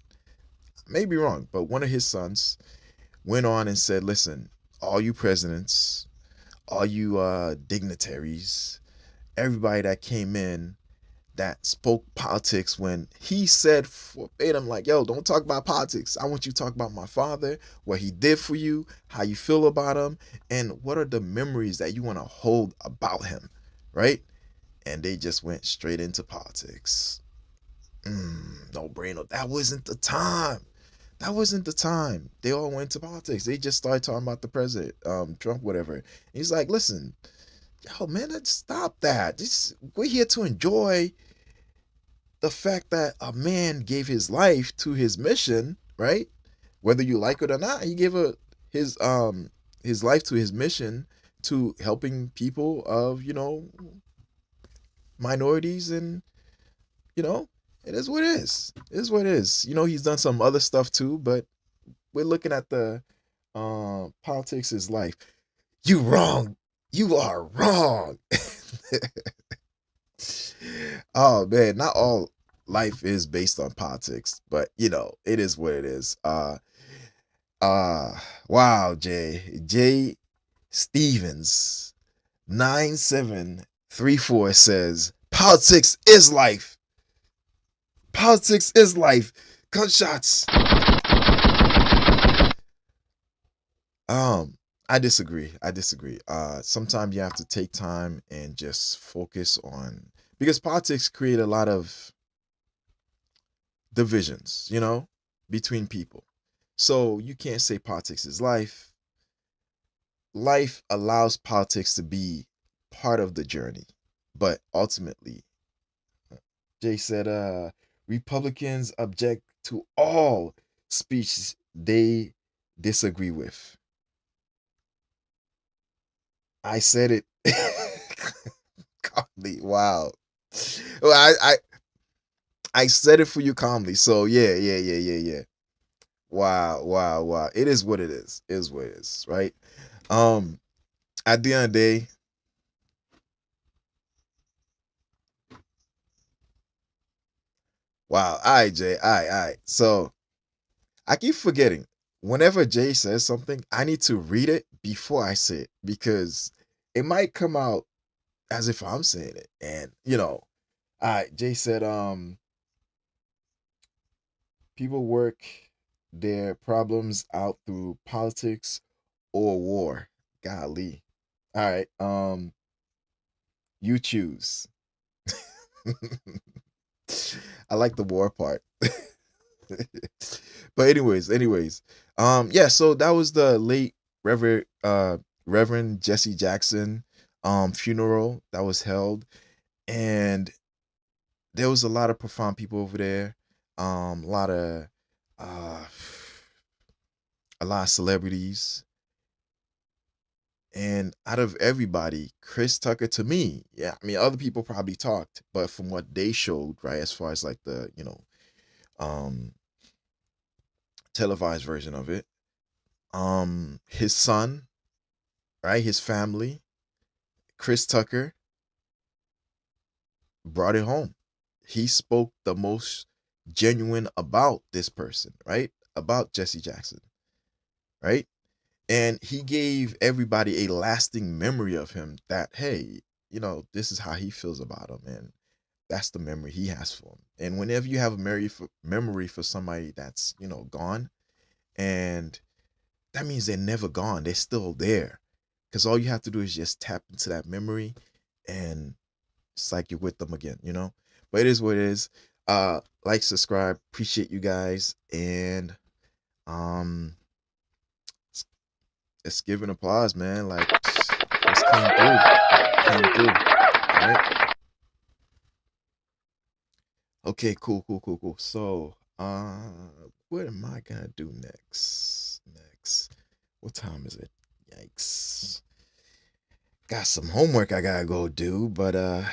Maybe wrong, but one of his sons went on and said, "Listen, all you presidents, all you dignitaries, everybody that came in that spoke politics, when he said verbatim, like, yo, don't talk about politics. I want you to talk about my father, what he did for you, how you feel about him, and what are the memories that you want to hold about him," right? And they just went straight into politics. No brainer. That wasn't the time. That wasn't the time. They all went to politics. They just started talking about the president, Trump, whatever. And he's like, listen, yo, man, let's stop that. We're here to enjoy the fact that a man gave his life to his mission, right? Whether you like it or not, he gave his life to his mission to helping people of minorities, and it is what it is. It is what it is. He's done some other stuff too, but we're looking at the politics is life. You wrong. You are wrong. Oh man, not all life is based on politics, but it is what it is. Wow, Jay Stevens 9734 says politics is life. Politics is life. Gunshots. I disagree. Sometimes you have to take time and just focus on, because politics create a lot of divisions, between people. So you can't say politics is life. Life allows politics to be part of the journey, but ultimately, Jay said, Republicans object to all speech they disagree with. I said it calmly. Wow. Well, I said it for you calmly. So yeah. Wow. It is what it is. It is what it is, right? At the end of the day, wow. All right, Jay. All right. So I keep forgetting. Whenever Jay says something, I need to read it before I say it, because it might come out as if I'm saying it. And all right, Jay said, people work their problems out through politics or war. Golly. All right. You choose. I like the war part. But anyways, yeah. So that was the late Reverend Jesse Jackson funeral that was held, and there was a lot of profound people over there. A lot of uh, a lot of celebrities, and out of everybody, Chris Tucker, to me, yeah, I mean, other people probably talked, but from what they showed, right, as far as like the um televised version of it, his son, right, his family, Chris Tucker brought it home. He spoke the most genuine about this person, right, about Jesse Jackson, right, and he gave everybody a lasting memory of him, that hey, this is how he feels about him, and that's the memory he has for him. And whenever you have a memory for somebody that's gone, and that means they're never gone, they're still there, because all you have to do is just tap into that memory, and it's like you're with them again. But it is what it is. Like, subscribe, appreciate you guys, and um let's give an applause, man. Like, just came through. All right. Okay, cool. So, what am I gonna do next? What time is it? Yikes. Got some homework I gotta go do, but I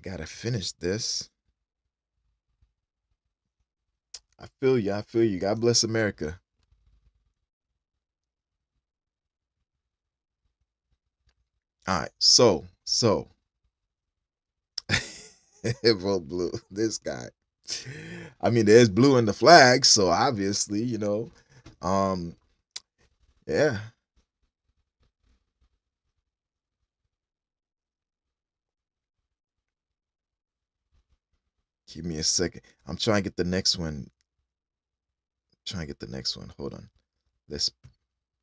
gotta finish this. I feel you. God bless America. All right, so vote blue. This guy. I mean, there's blue in the flag, so obviously, um, yeah. Give me a second. I'm trying to get the next one. Hold on. Let's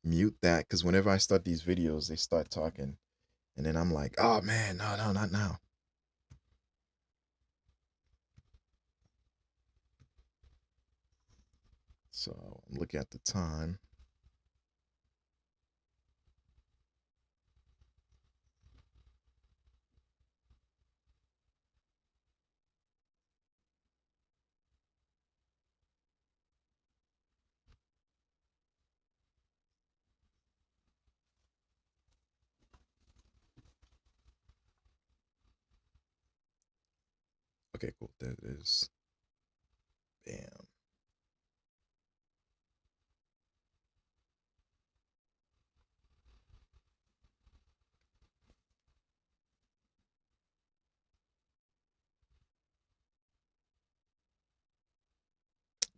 mute that, because whenever I start these videos, they start talking, and then I'm like, oh man, no, not now. So I'm looking at the time. Okay, cool. There it is. Bam.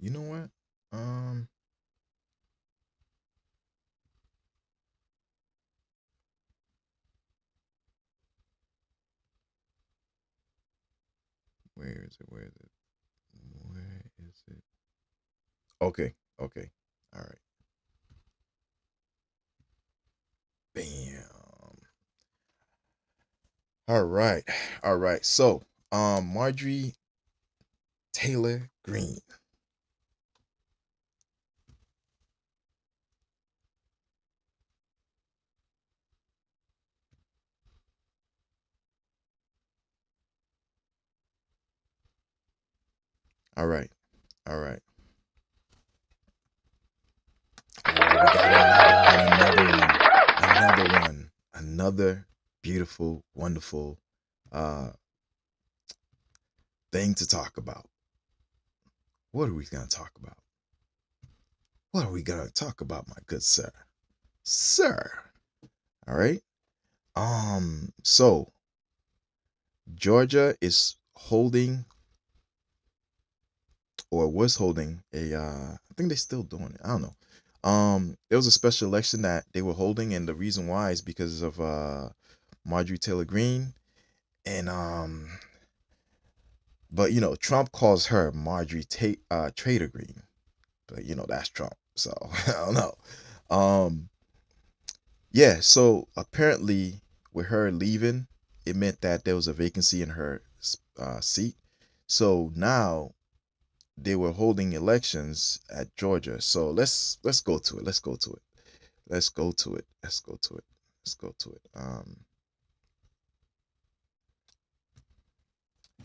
You know what? Where is it? Where is it? Okay. All right. Bam. All right. So, Marjorie Taylor Greene. All right. All right. We got another one. Another beautiful, wonderful thing to talk about. What are we going to talk about? My good sir? All right. So Georgia is holding, or was holding, I think they're still doing it. I don't know. It was a special election that they were holding, and the reason why is because of Marjorie Taylor Greene, and but Trump calls her Marjorie Taylor Greene, but that's Trump, so I don't know. Yeah, so apparently with her leaving, it meant that there was a vacancy in her seat. So now they were holding elections at Georgia. So let's go to it. Let's go to it. Let's go to it. Let's go to it. Let's go to it.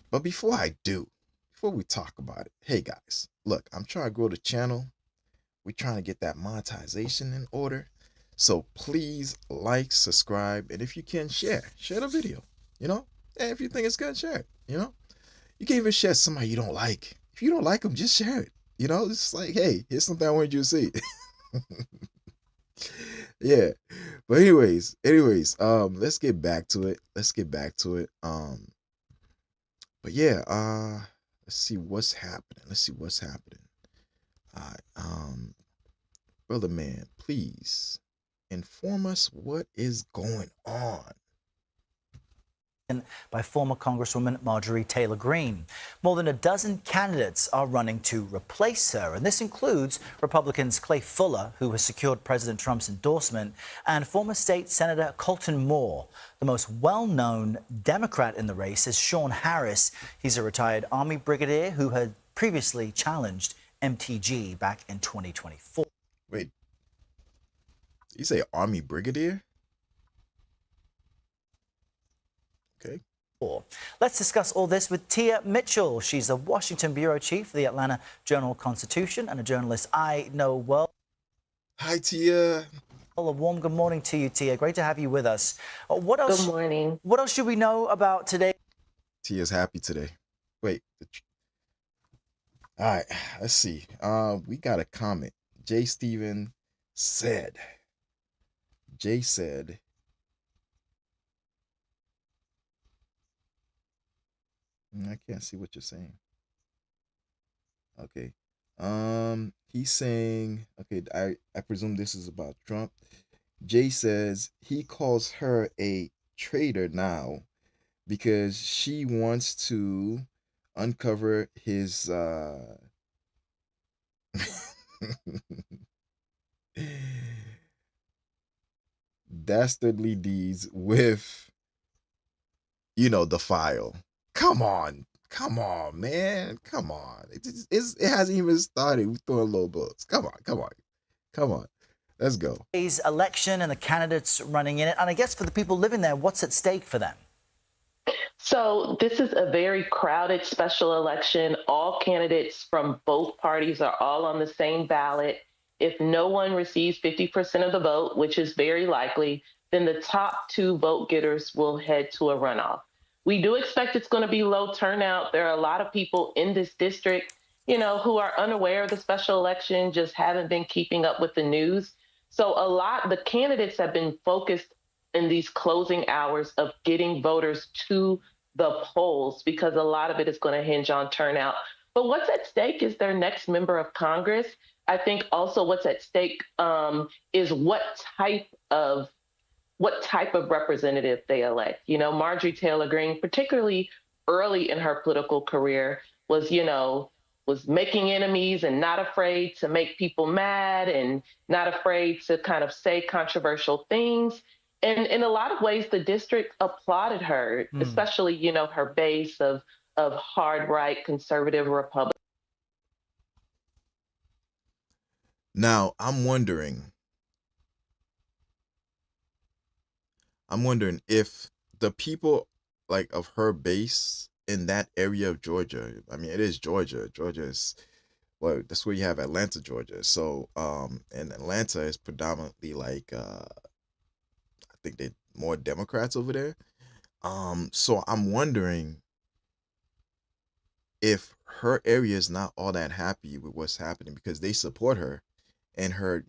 But before we talk about it, hey guys, look, I'm trying to grow the channel. We're trying to get that monetization in order. So please like, subscribe, and if you can, share the video. You know, and if you think it's good, share it. You know, you can even share somebody you don't like. If you don't like them, just share it. You know, it's like, hey, here's something I wanted you to see. Yeah. But anyways, let's get back to it. But yeah, let's see what's happening. All right, brother man, please inform us what is going on. By former Congresswoman Marjorie Taylor Greene. More than a dozen candidates are running to replace her, and this includes Republicans Clay Fuller, who has secured President Trump's endorsement, and former state Senator Colton Moore. The most well-known Democrat in the race is Sean Harris. He's a retired Army brigadier who had previously challenged MTG back in 2024. Wait, you say Army brigadier? Okay. Let's discuss all this with Tia Mitchell. She's the Washington bureau chief for the Atlanta Journal-Constitution and a journalist I know well. Hi, Tia. A warm good morning to you, Tia. Great to have you with us. What else? Good morning. What else should we know about today? Tia's happy today. Wait. All right, let's see. We got a comment. Jay said, I can't see what you're saying. Okay. He's saying, okay, I presume this is about Trump. Jay says he calls her a traitor now because she wants to uncover his dastardly deeds with, the file. Come on, man. Come on. It hasn't even started. We're throwing low blows. Come on. Let's go. Today's election and the candidates running in it. And I guess for the people living there, what's at stake for them? So this is a very crowded special election. All candidates from both parties are all on the same ballot. If no one receives 50% of the vote, which is very likely, then the top two vote getters will head to a runoff. We do expect it's going to be low turnout. There are a lot of people in this district, who are unaware of the special election, just haven't been keeping up with the news. So the candidates have been focused in these closing hours of getting voters to the polls because a lot of it is going to hinge on turnout. But what's at stake is their next member of Congress. I think also what's at stake is what type of representative they elect. Marjorie Taylor Greene, particularly early in her political career, was making enemies and not afraid to make people mad and not afraid to kind of say controversial things. And in a lot of ways, the district applauded her, especially, her base of hard right conservative Republicans. Now, I'm wondering if the people of her base in that area of Georgia, I mean, it is Georgia. Georgia is, well, that's where you have Atlanta, Georgia. So, and Atlanta is predominantly I think they're more Democrats over there. So I'm wondering if her area is not all that happy with what's happening because they support her and her,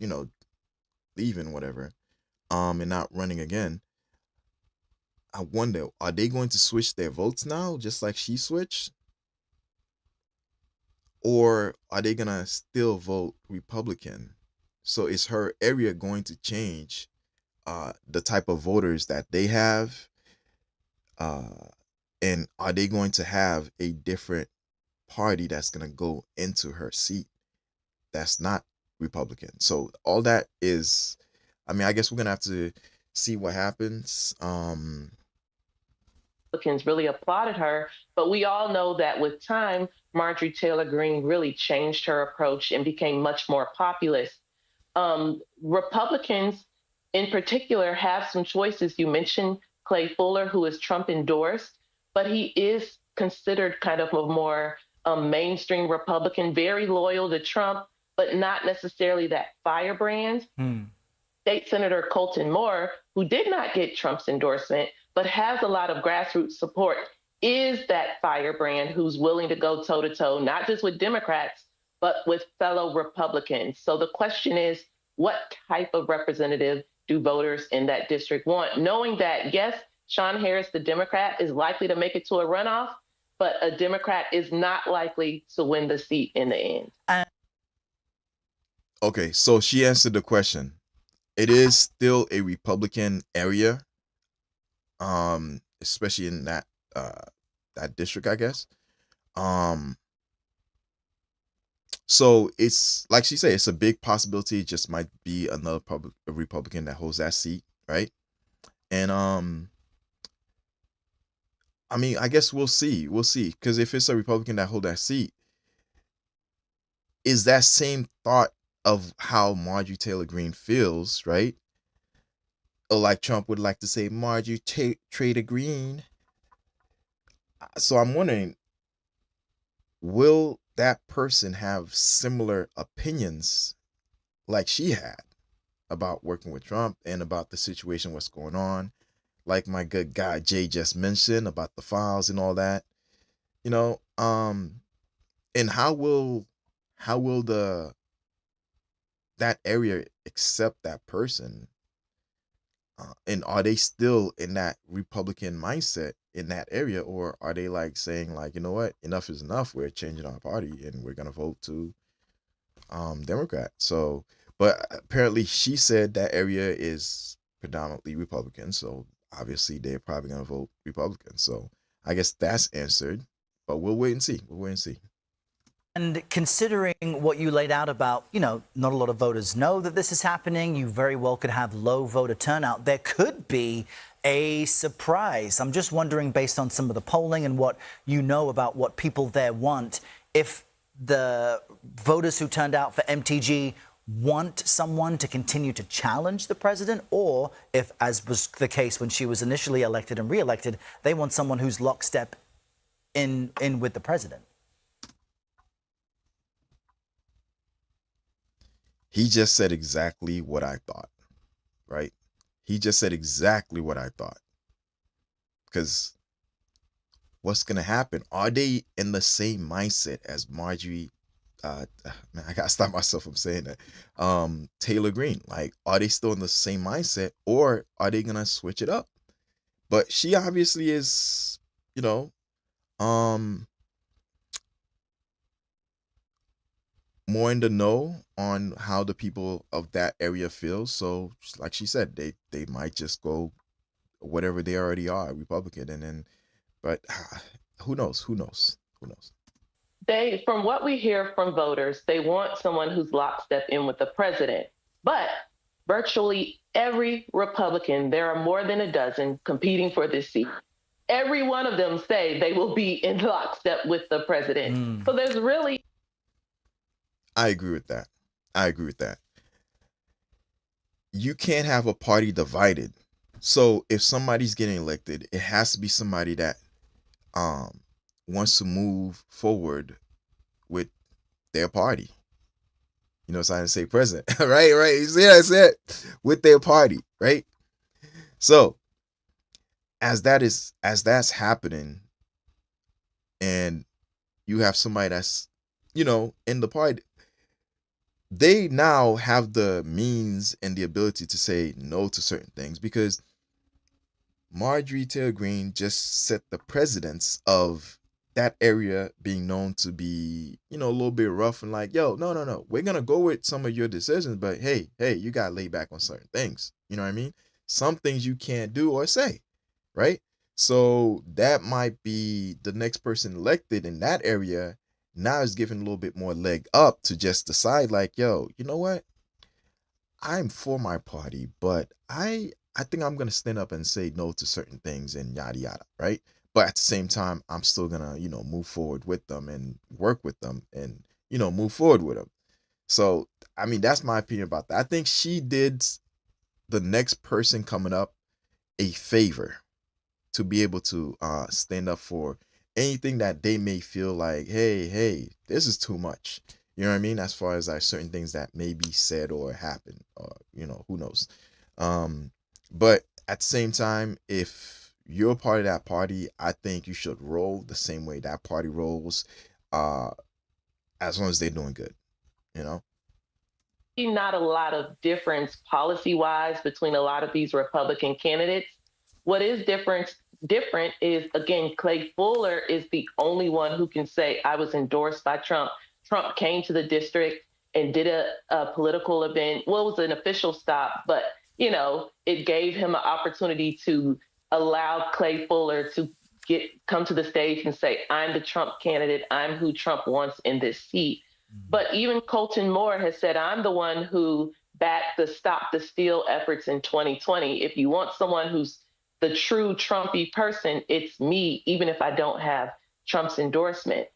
leaving, whatever, and not running again. I wonder, are they going to switch their votes now, just like she switched? Or are they going to still vote Republican? So is her area going to change the type of voters that they have? And are they going to have a different party that's going to go into her seat that's not Republican? So all that is, I mean, I guess we're going to have to see what happens. Republicans really applauded her. But we all know that with time, Marjorie Taylor Greene really changed her approach and became much more populist. Republicans in particular have some choices. You mentioned Clay Fuller, who is Trump endorsed, but he is considered kind of a more mainstream Republican, very loyal to Trump, but not necessarily that firebrand. State Senator Colton Moore, who did not get Trump's endorsement, but has a lot of grassroots support, is that firebrand who's willing to go toe to toe, not just with Democrats, but with fellow Republicans. So the question is, what type of representative do voters in that district want? Knowing that, yes, Sean Harris, the Democrat, is likely to make it to a runoff, but a Democrat is not likely to win the seat in the end. Okay, so she answered the question. It is still a Republican area, especially in that district, I guess. So it's like she said, it's a big possibility. It just might be another Republican that holds that seat, right? And I mean, I guess we'll see. We'll see. Because if it's a Republican that hold that seat, is that same thought of how Marjorie Taylor Greene feels, right? Or like Trump would like to say, Marjorie Taylor Greene. So I'm wondering, will that person have similar opinions like she had about working with Trump and about the situation, what's going on? Like my good guy Jay just mentioned about the files and all that, you know, and how will that area accept that person? And are they still in that Republican mindset in that area, or are they like saying like, you know what, enough is enough, we're changing our party and we're gonna vote to Democrat? So, but apparently she said that area is predominantly Republican, so obviously they're probably gonna vote Republican. So I guess that's answered, but we'll wait and see. And considering what you laid out about, not a lot of voters know that this is happening, you very well could have low voter turnout. There could be a surprise. I'm just wondering, based on some of the polling and what you know about what people there want, if the voters who turned out for MTG want someone to continue to challenge the president, or if, as was the case when she was initially elected and re-elected, they want someone who's lockstep in with the president. He just said exactly what I thought, right? He just said exactly what I thought. Because what's going to happen? Are they in the same mindset as Marjorie? Man, I got to stop myself from saying that. Taylor Greene. Like, are they still in the same mindset, or are they going to switch it up? But she obviously is, more in the know on how the people of that area feel. So like she said, they might just go whatever they already are, Republican. And then, but who knows? From what we hear from voters, they want someone who's lockstep in with the president. But virtually every Republican, there are more than a dozen competing for this seat. Every one of them say they will be in lockstep with the president. So there's really... I agree with that. You can't have a party divided. So if somebody's getting elected, it has to be somebody that wants to move forward with their party. You know, so I didn't say president, right? You see what I said? With their party, right? So as that's happening, and you have somebody that's, in the party, they now have the means and the ability to say no to certain things, because Marjorie Taylor Greene just set the precedence of that area being known to be, a little bit rough and like, yo, no, we're going to go with some of your decisions, but hey, you got to lay back on certain things. You know what I mean? Some things you can't do or say, right? So that might be the next person elected in that area now is given a little bit more leg up to just decide like, yo, you know what? I'm for my party, but I think I'm going to stand up and say no to certain things and yada, yada, right? but at the same time, I'm still gonna, move forward with them and work with them and, move forward with them. So, I mean, that's my opinion about that. I think she did the next person coming up a favor to be able to stand up for anything that they may feel like, hey, this is too much. You know what I mean? As far as like certain things that may be said or happen, or who knows. But at the same time, if you're a part of that party, I think you should roll the same way that party rolls, uh, as long as they're doing good. You know? Not a lot of difference policy wise between a lot of these Republican candidates. What is different is, again, Clay Fuller is the only one who can say, I was endorsed by Trump. Trump came to the district and did a political event. Well, it was an official stop, but it gave him an opportunity to allow Clay Fuller to come to the stage and say, I'm the Trump candidate. I'm who Trump wants in this seat. But even Colton Moore has said, I'm the one who backed the Stop the Steal efforts in 2020. If you want someone who's the true Trumpy person, it's me, even if I don't have Trump's endorsement.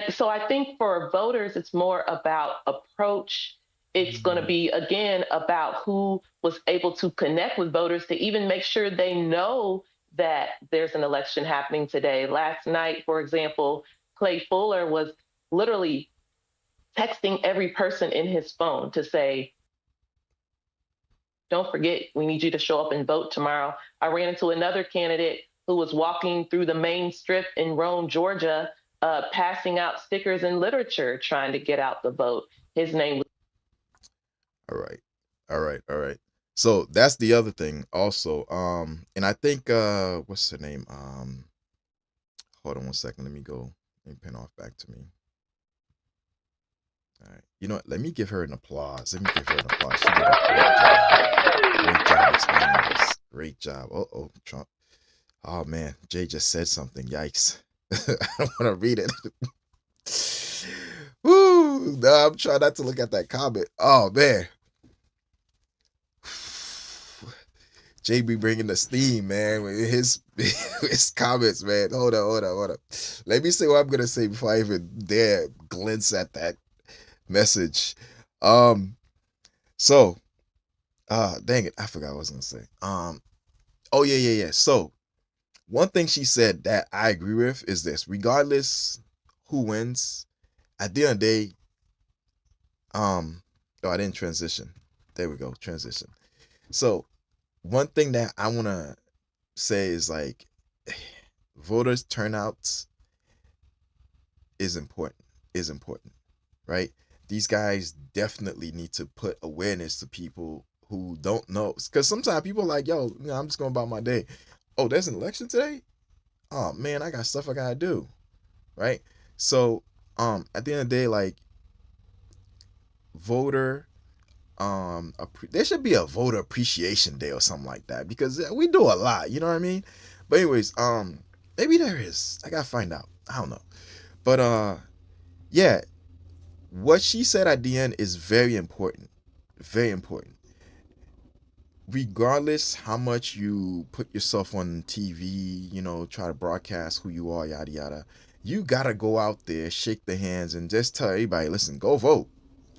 So I think for voters, it's more about approach. It's going to be, again, about who was able to connect with voters to even make sure they know that there's an election happening today. Last night, for example, Clay Fuller was literally texting every person in his phone to say, don't forget, we need you to show up and vote tomorrow. I ran into another candidate who was walking through the main strip in Rome, Georgia, passing out stickers and literature, trying to get out the vote. His name was. All right. So that's the other thing also. And I think what's her name? Hold on one second. Let me pin off back to me. All right. You know what? Let me give her an applause. She did a great job. Great job explaining this. Great job. Oh, Trump. Oh man, Jay just said something. Yikes. I don't want to read it. Woo! No, I'm trying not to look at that comment. Oh man. Jay be bringing the steam, man, with his comments, man. Hold on. Let me say what I'm gonna say before I even dare glance at that message. Dang it, I forgot what I was gonna say. Oh yeah. So one thing she said that I agree with is this: regardless who wins, at the end of the day, I didn't transition. There we go, transition. So one thing that I wanna say is like voters turnouts is important, right? These guys definitely need to put awareness to people who don't know, because sometimes people are like, yo, I'm just going about my day. Oh, there's an election today? Oh man, I got stuff I gotta do, right? So at the end of the day, like, voter there should be a voter appreciation day or something like that, because we do a lot, you know what I mean? But anyways, maybe there is. I gotta find out. I don't know. But yeah, what she said at the end is very important. Very important. Regardless how much you put yourself on TV, try to broadcast who you are, yada yada, you gotta go out there, shake the hands, and just tell everybody, listen, go vote.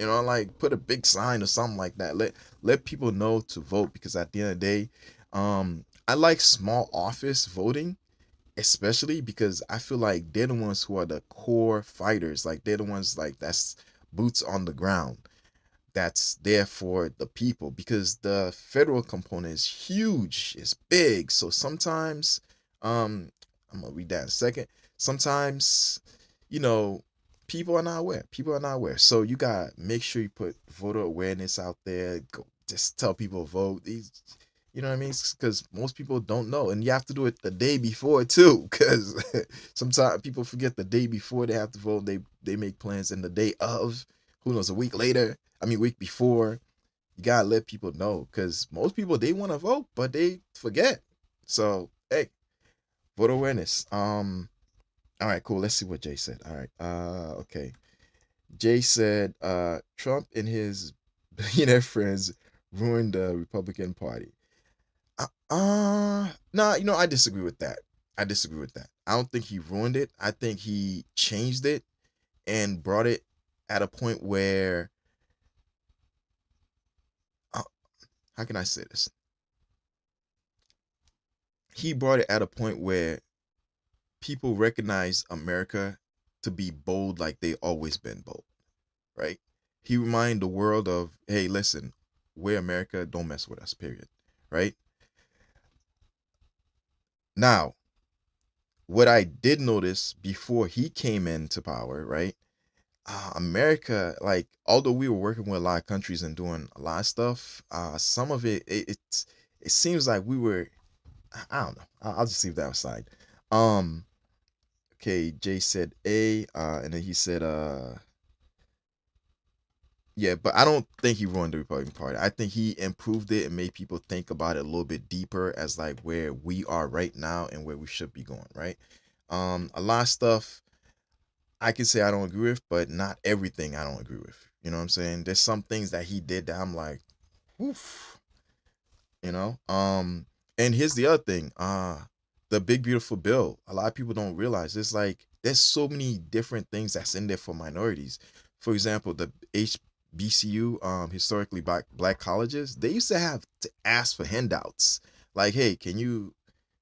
Like put a big sign or something like that. Let people know to vote, because at the end of the day, I like small office voting, especially because I feel like they're the ones who are the core fighters. Like they're the ones like that's boots on the ground, that's there for the people, because the federal component is huge, it's big. So sometimes I'm gonna read that in a second. Sometimes people are not aware, so you gotta make sure you put voter awareness out there. Go, just tell people vote. These, you know what I mean? Because most people don't know, and you have to do it the day before too, because sometimes people forget the day before they have to vote. They make plans, and the day of, who knows, a week later, week before. You gotta let people know, because most people, they want to vote, but they forget. So hey, voter awareness. All right, cool. Let's see what Jay said. All right. Okay. Jay said, Trump and his billionaire friends ruined the Republican Party. No, I disagree with that. I disagree with that. I don't think he ruined it. I think he changed it and brought it at a point where, uh, how can I say this? He brought it at a point where people recognize America to be bold like they always been bold, right? He reminded the world of, hey, listen, we're America, don't mess with us, period, right? Now, what I did notice before he came into power, right? America, like, although we were working with a lot of countries and doing a lot of stuff, some of it seems like we were, I don't know. I'll just leave that aside. Um, okay, Jay said A, and then he said yeah, but I don't think he ruined the Republican Party. I think he improved it and made people think about it a little bit deeper as like where we are right now and where we should be going, right? A lot of stuff I can say I don't agree with, but not everything I don't agree with. You know what I'm saying? There's some things that he did that I'm like, oof, you know? And here's the other thing. The big beautiful bill. A lot of people don't realize it's like there's so many different things that's in there for minorities. For example, the HBCU, historically black colleges, they used to have to ask for handouts. Like, hey, can you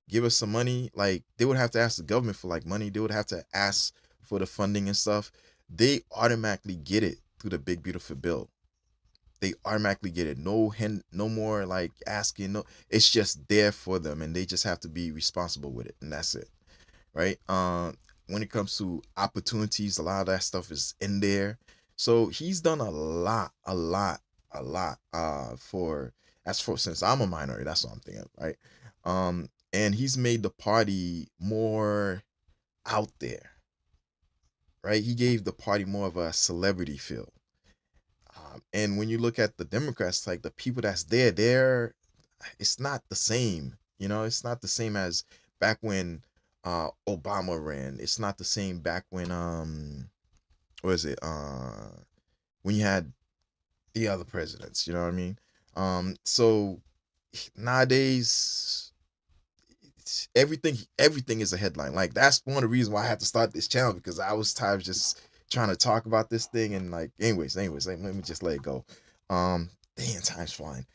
give us some money? Like, they would have to ask the government for like money. They would have to ask for the funding and stuff. They automatically get it through the big beautiful bill. They automatically get it. No more like asking. No, it's just there for them, and they just have to be responsible with it, and that's it, right? When it comes to opportunities, a lot of that stuff is in there. So he's done a lot, a lot, a lot. For as for since I'm a minority, that's what I'm thinking, right? And he's made the party more out there, right? He gave the party more of a celebrity feel. And when you look at the Democrats, like the people that's there, it's not the same. You know, it's not the same as back when Obama ran. It's not the same back when what is it? When you had the other presidents, you know what I mean? So nowadays everything is a headline. Like that's one of the reasons why I had to start this channel, because I was tired of just trying to talk about this thing and like anyways, let me just let it go. Damn, time's flying.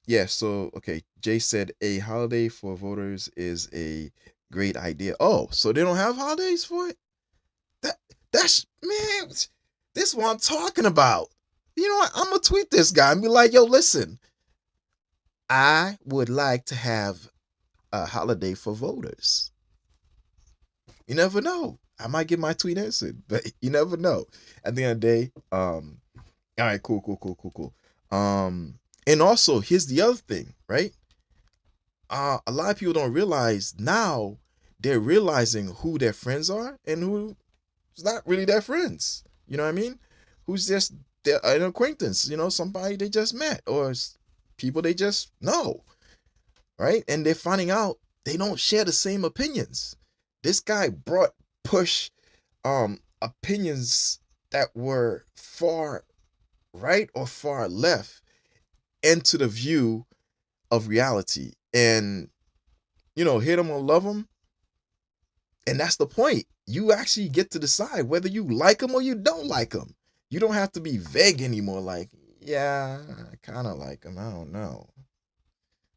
Yeah, so okay, Jay said a holiday for voters is a great idea. Oh, so they don't have holidays for it? That's man, this is what I'm talking about. You know what? I'm gonna tweet this guy and be like, yo, listen, I would like to have a holiday for voters. You never know. I might get my tweet answered, but you never know. At the end of the day, all right, cool. And also here's the other thing, right? A lot of people don't realize now they're realizing who their friends are and who's not really their friends. You know what I mean? Who's just an acquaintance, you know, somebody they just met or people they just know. Right? And they're finding out they don't share the same opinions. This guy push opinions that were far right or far left into the view of reality. And you know, hate them or love them. And that's the point. You actually get to decide whether you like them or you don't like them. You don't have to be vague anymore, like, yeah, I kind of like them, I don't know.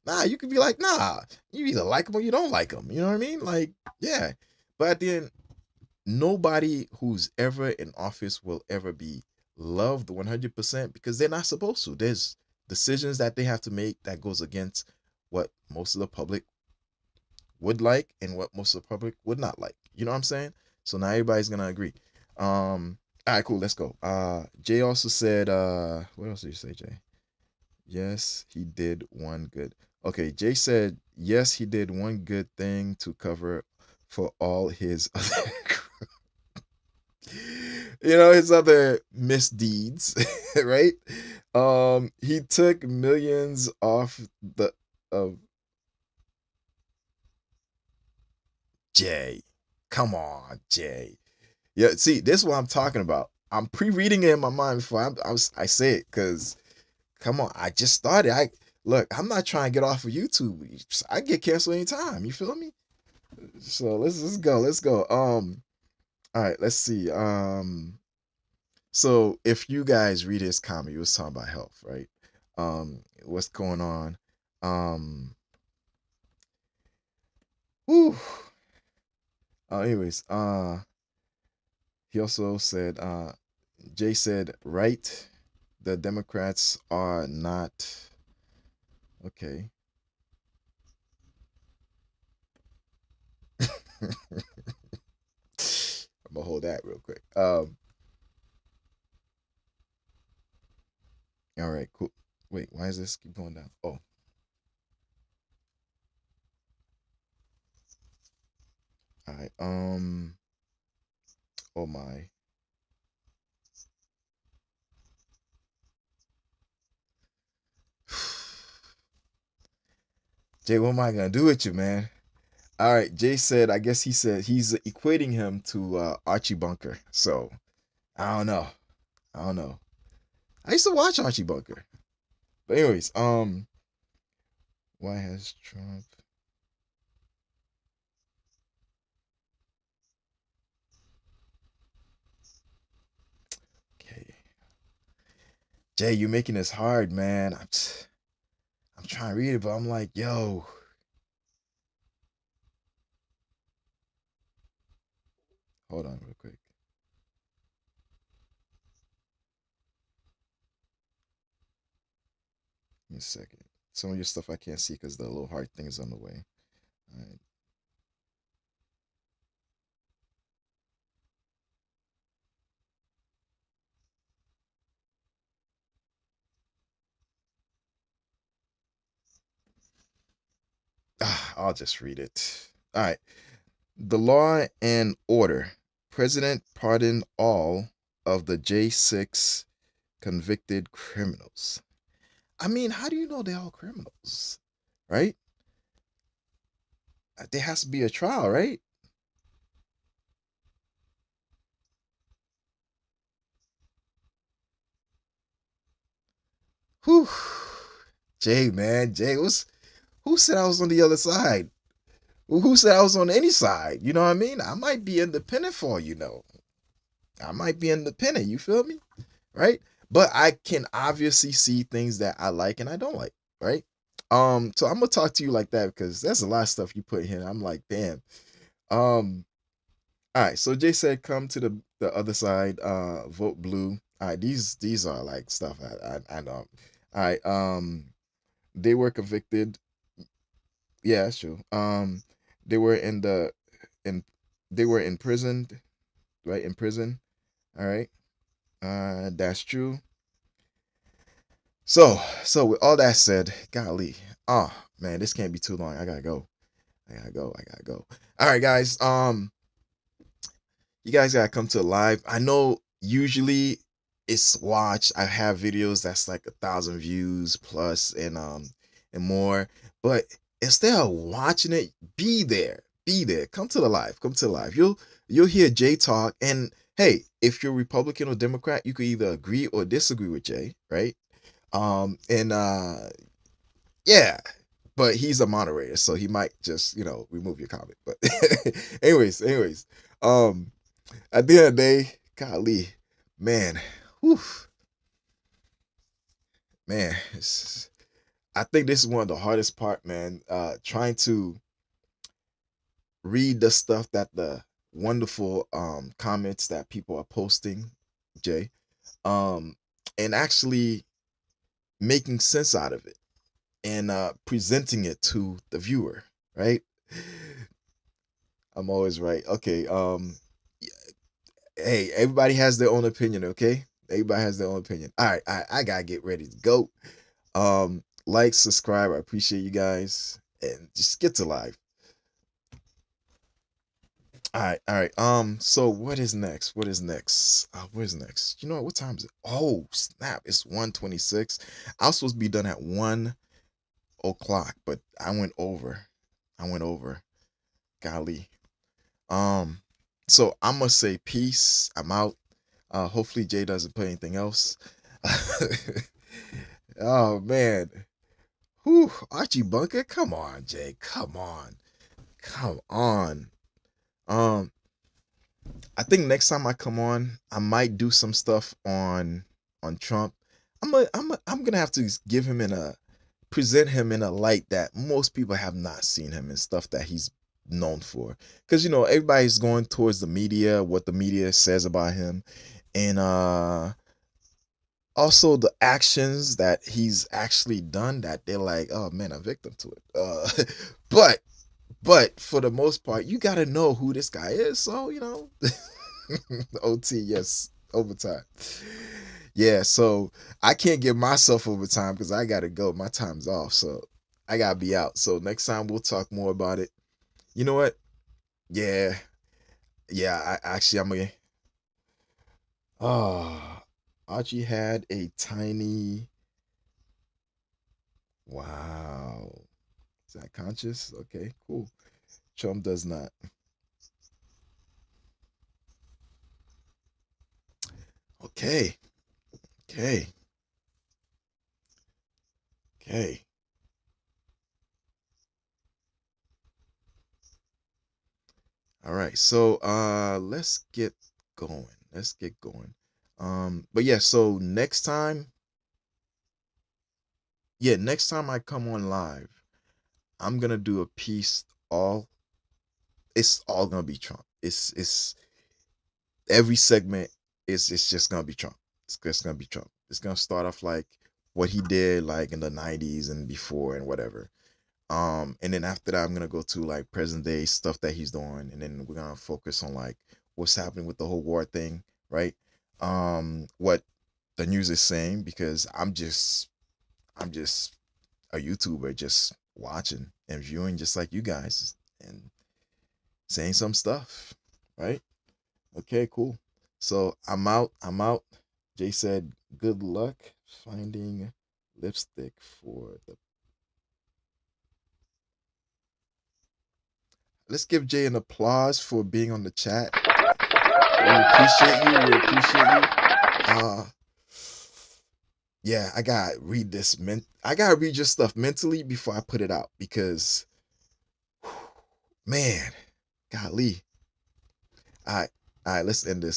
Nah, you could be like, nah, you either like them or you don't like them. You know what I mean? Like, yeah. But at the end, nobody who's ever in office will ever be loved 100% because they're not supposed to. There's decisions that they have to make that goes against what most of the public would like and what most of the public would not like. You know what I'm saying? So now everybody's gonna agree. All right, cool, let's go. Jay also said, what else did you say, Jay? Yes, he did one good. Okay, Jay said, yes, he did one good thing to cover for all his other, his other misdeeds, right? He took millions off of Jay. Come on, Jay. Yeah, see, this is what I'm talking about. I'm pre-reading it in my mind before I say it, because come on, I just started. I'm not trying to get off of YouTube. I get canceled anytime. You feel me? So let's go. Let's go. All right, let's see. So if you guys read his comment, he was talking about health, right? What's going on? Whew. Anyways, he also said, Jay said, right, the Democrats are not okay. I'm gonna hold that real quick. All right, cool. Wait, why is this keep going down? Oh, all right. Oh my. Jay, what am I gonna do with you, man? All right, Jay said. I guess he said he's equating him to Archie Bunker. So I don't know. I don't know. I used to watch Archie Bunker. But anyways, why has Trump? Okay, Jay, you're making this hard, man. I'm trying to read it, but I'm like, yo. Hold on, real quick. Give me a second. Some of your stuff I can't see because the little heart thing is on the way. All right. I'll just read it. All right. The law and order. President pardoned all of the J6 convicted criminals. I mean, how do you know they're all criminals? Right? There has to be a trial, right? Whew. Jay, man. Jay, who said I was on the other side? Who said I was on any side? You know what I mean? I might be independent for all you know. I might be independent. You feel me? Right? But I can obviously see things that I like and I don't like. Right? So I'm gonna talk to you like that because there's a lot of stuff you put here. I'm like, damn. All right. So Jay said, come to the other side. Vote blue. All right. These are like stuff I know. All right. They were convicted. Yeah, that's true. They were in they were imprisoned, right? In prison. All right. That's true. So with all that said, golly, oh man, this can't be too long. I gotta go. I gotta go. I gotta go. All right, guys. You guys gotta come to live. I know usually it's watched. I have videos that's like 1,000 views plus and more. But instead of watching it, be there. Be there. Come to the live. Come to the live. You'll hear Jay talk. And hey, if you're Republican or Democrat, you could either agree or disagree with Jay, right? And yeah. But he's a moderator, so he might just, remove your comment. But anyways, um at the end of the day, golly, man, whew, man, I think this is one of the hardest part, man. Trying to read the stuff that the wonderful comments that people are posting, Jay, um, and actually making sense out of it and presenting it to the viewer, right? I'm always right. Okay. Hey, everybody has their own opinion, okay? Everybody has their own opinion. All right, I gotta get ready to go. Like, subscribe. I appreciate you guys, and just get to live. All right. So what is next? What is next? What is next? You know what time is it? Oh, snap! It's 1:26. I was supposed to be done at 1 o'clock, but I went over. Golly. So I'm gonna say peace. I'm out. Hopefully Jay doesn't put anything else. Oh man. Whew, Archie Bunker, come on, Jay. Come on. come on. Um, I think next time I come on, I might do some stuff on Trump. I'm gonna have to give him in a present him in a light that most people have not seen him in stuff that he's known for. Because everybody's going towards the media, what the media says about him, and also the actions that he's actually done that they're like, oh man, a victim to it. But but for the most part, you gotta know who this guy is. So OT, yes, overtime. Yeah, so I can't give myself overtime because I gotta go. My time's off, so I gotta be out. So next time we'll talk more about it. You know what? Yeah, yeah. I'm gonna. Oh, Archie had a tiny. Wow. Is that conscious? Okay, cool. Trump does not. Okay, okay, okay. All right, so let's get going. Let's get going. But yeah, so next time I come on live, I'm gonna do a piece all it's all gonna be Trump. It's every segment is it's just gonna be Trump. It's just gonna be Trump. It's gonna start off like what he did like in the 90s and before and whatever. And then after that I'm gonna go to like present day stuff that he's doing, and then we're gonna focus on like what's happening with the whole war thing, right? What the news is saying, because I'm just a YouTuber just watching and viewing just like you guys and saying some stuff, right? Okay, cool. So I'm out. I'm out. Jay said, good luck finding lipstick for the. Let's give Jay an applause for being on the chat. We appreciate you. We appreciate you. Yeah, I gotta read this. I gotta read your stuff mentally before I put it out because, man, golly. All right, let's end this.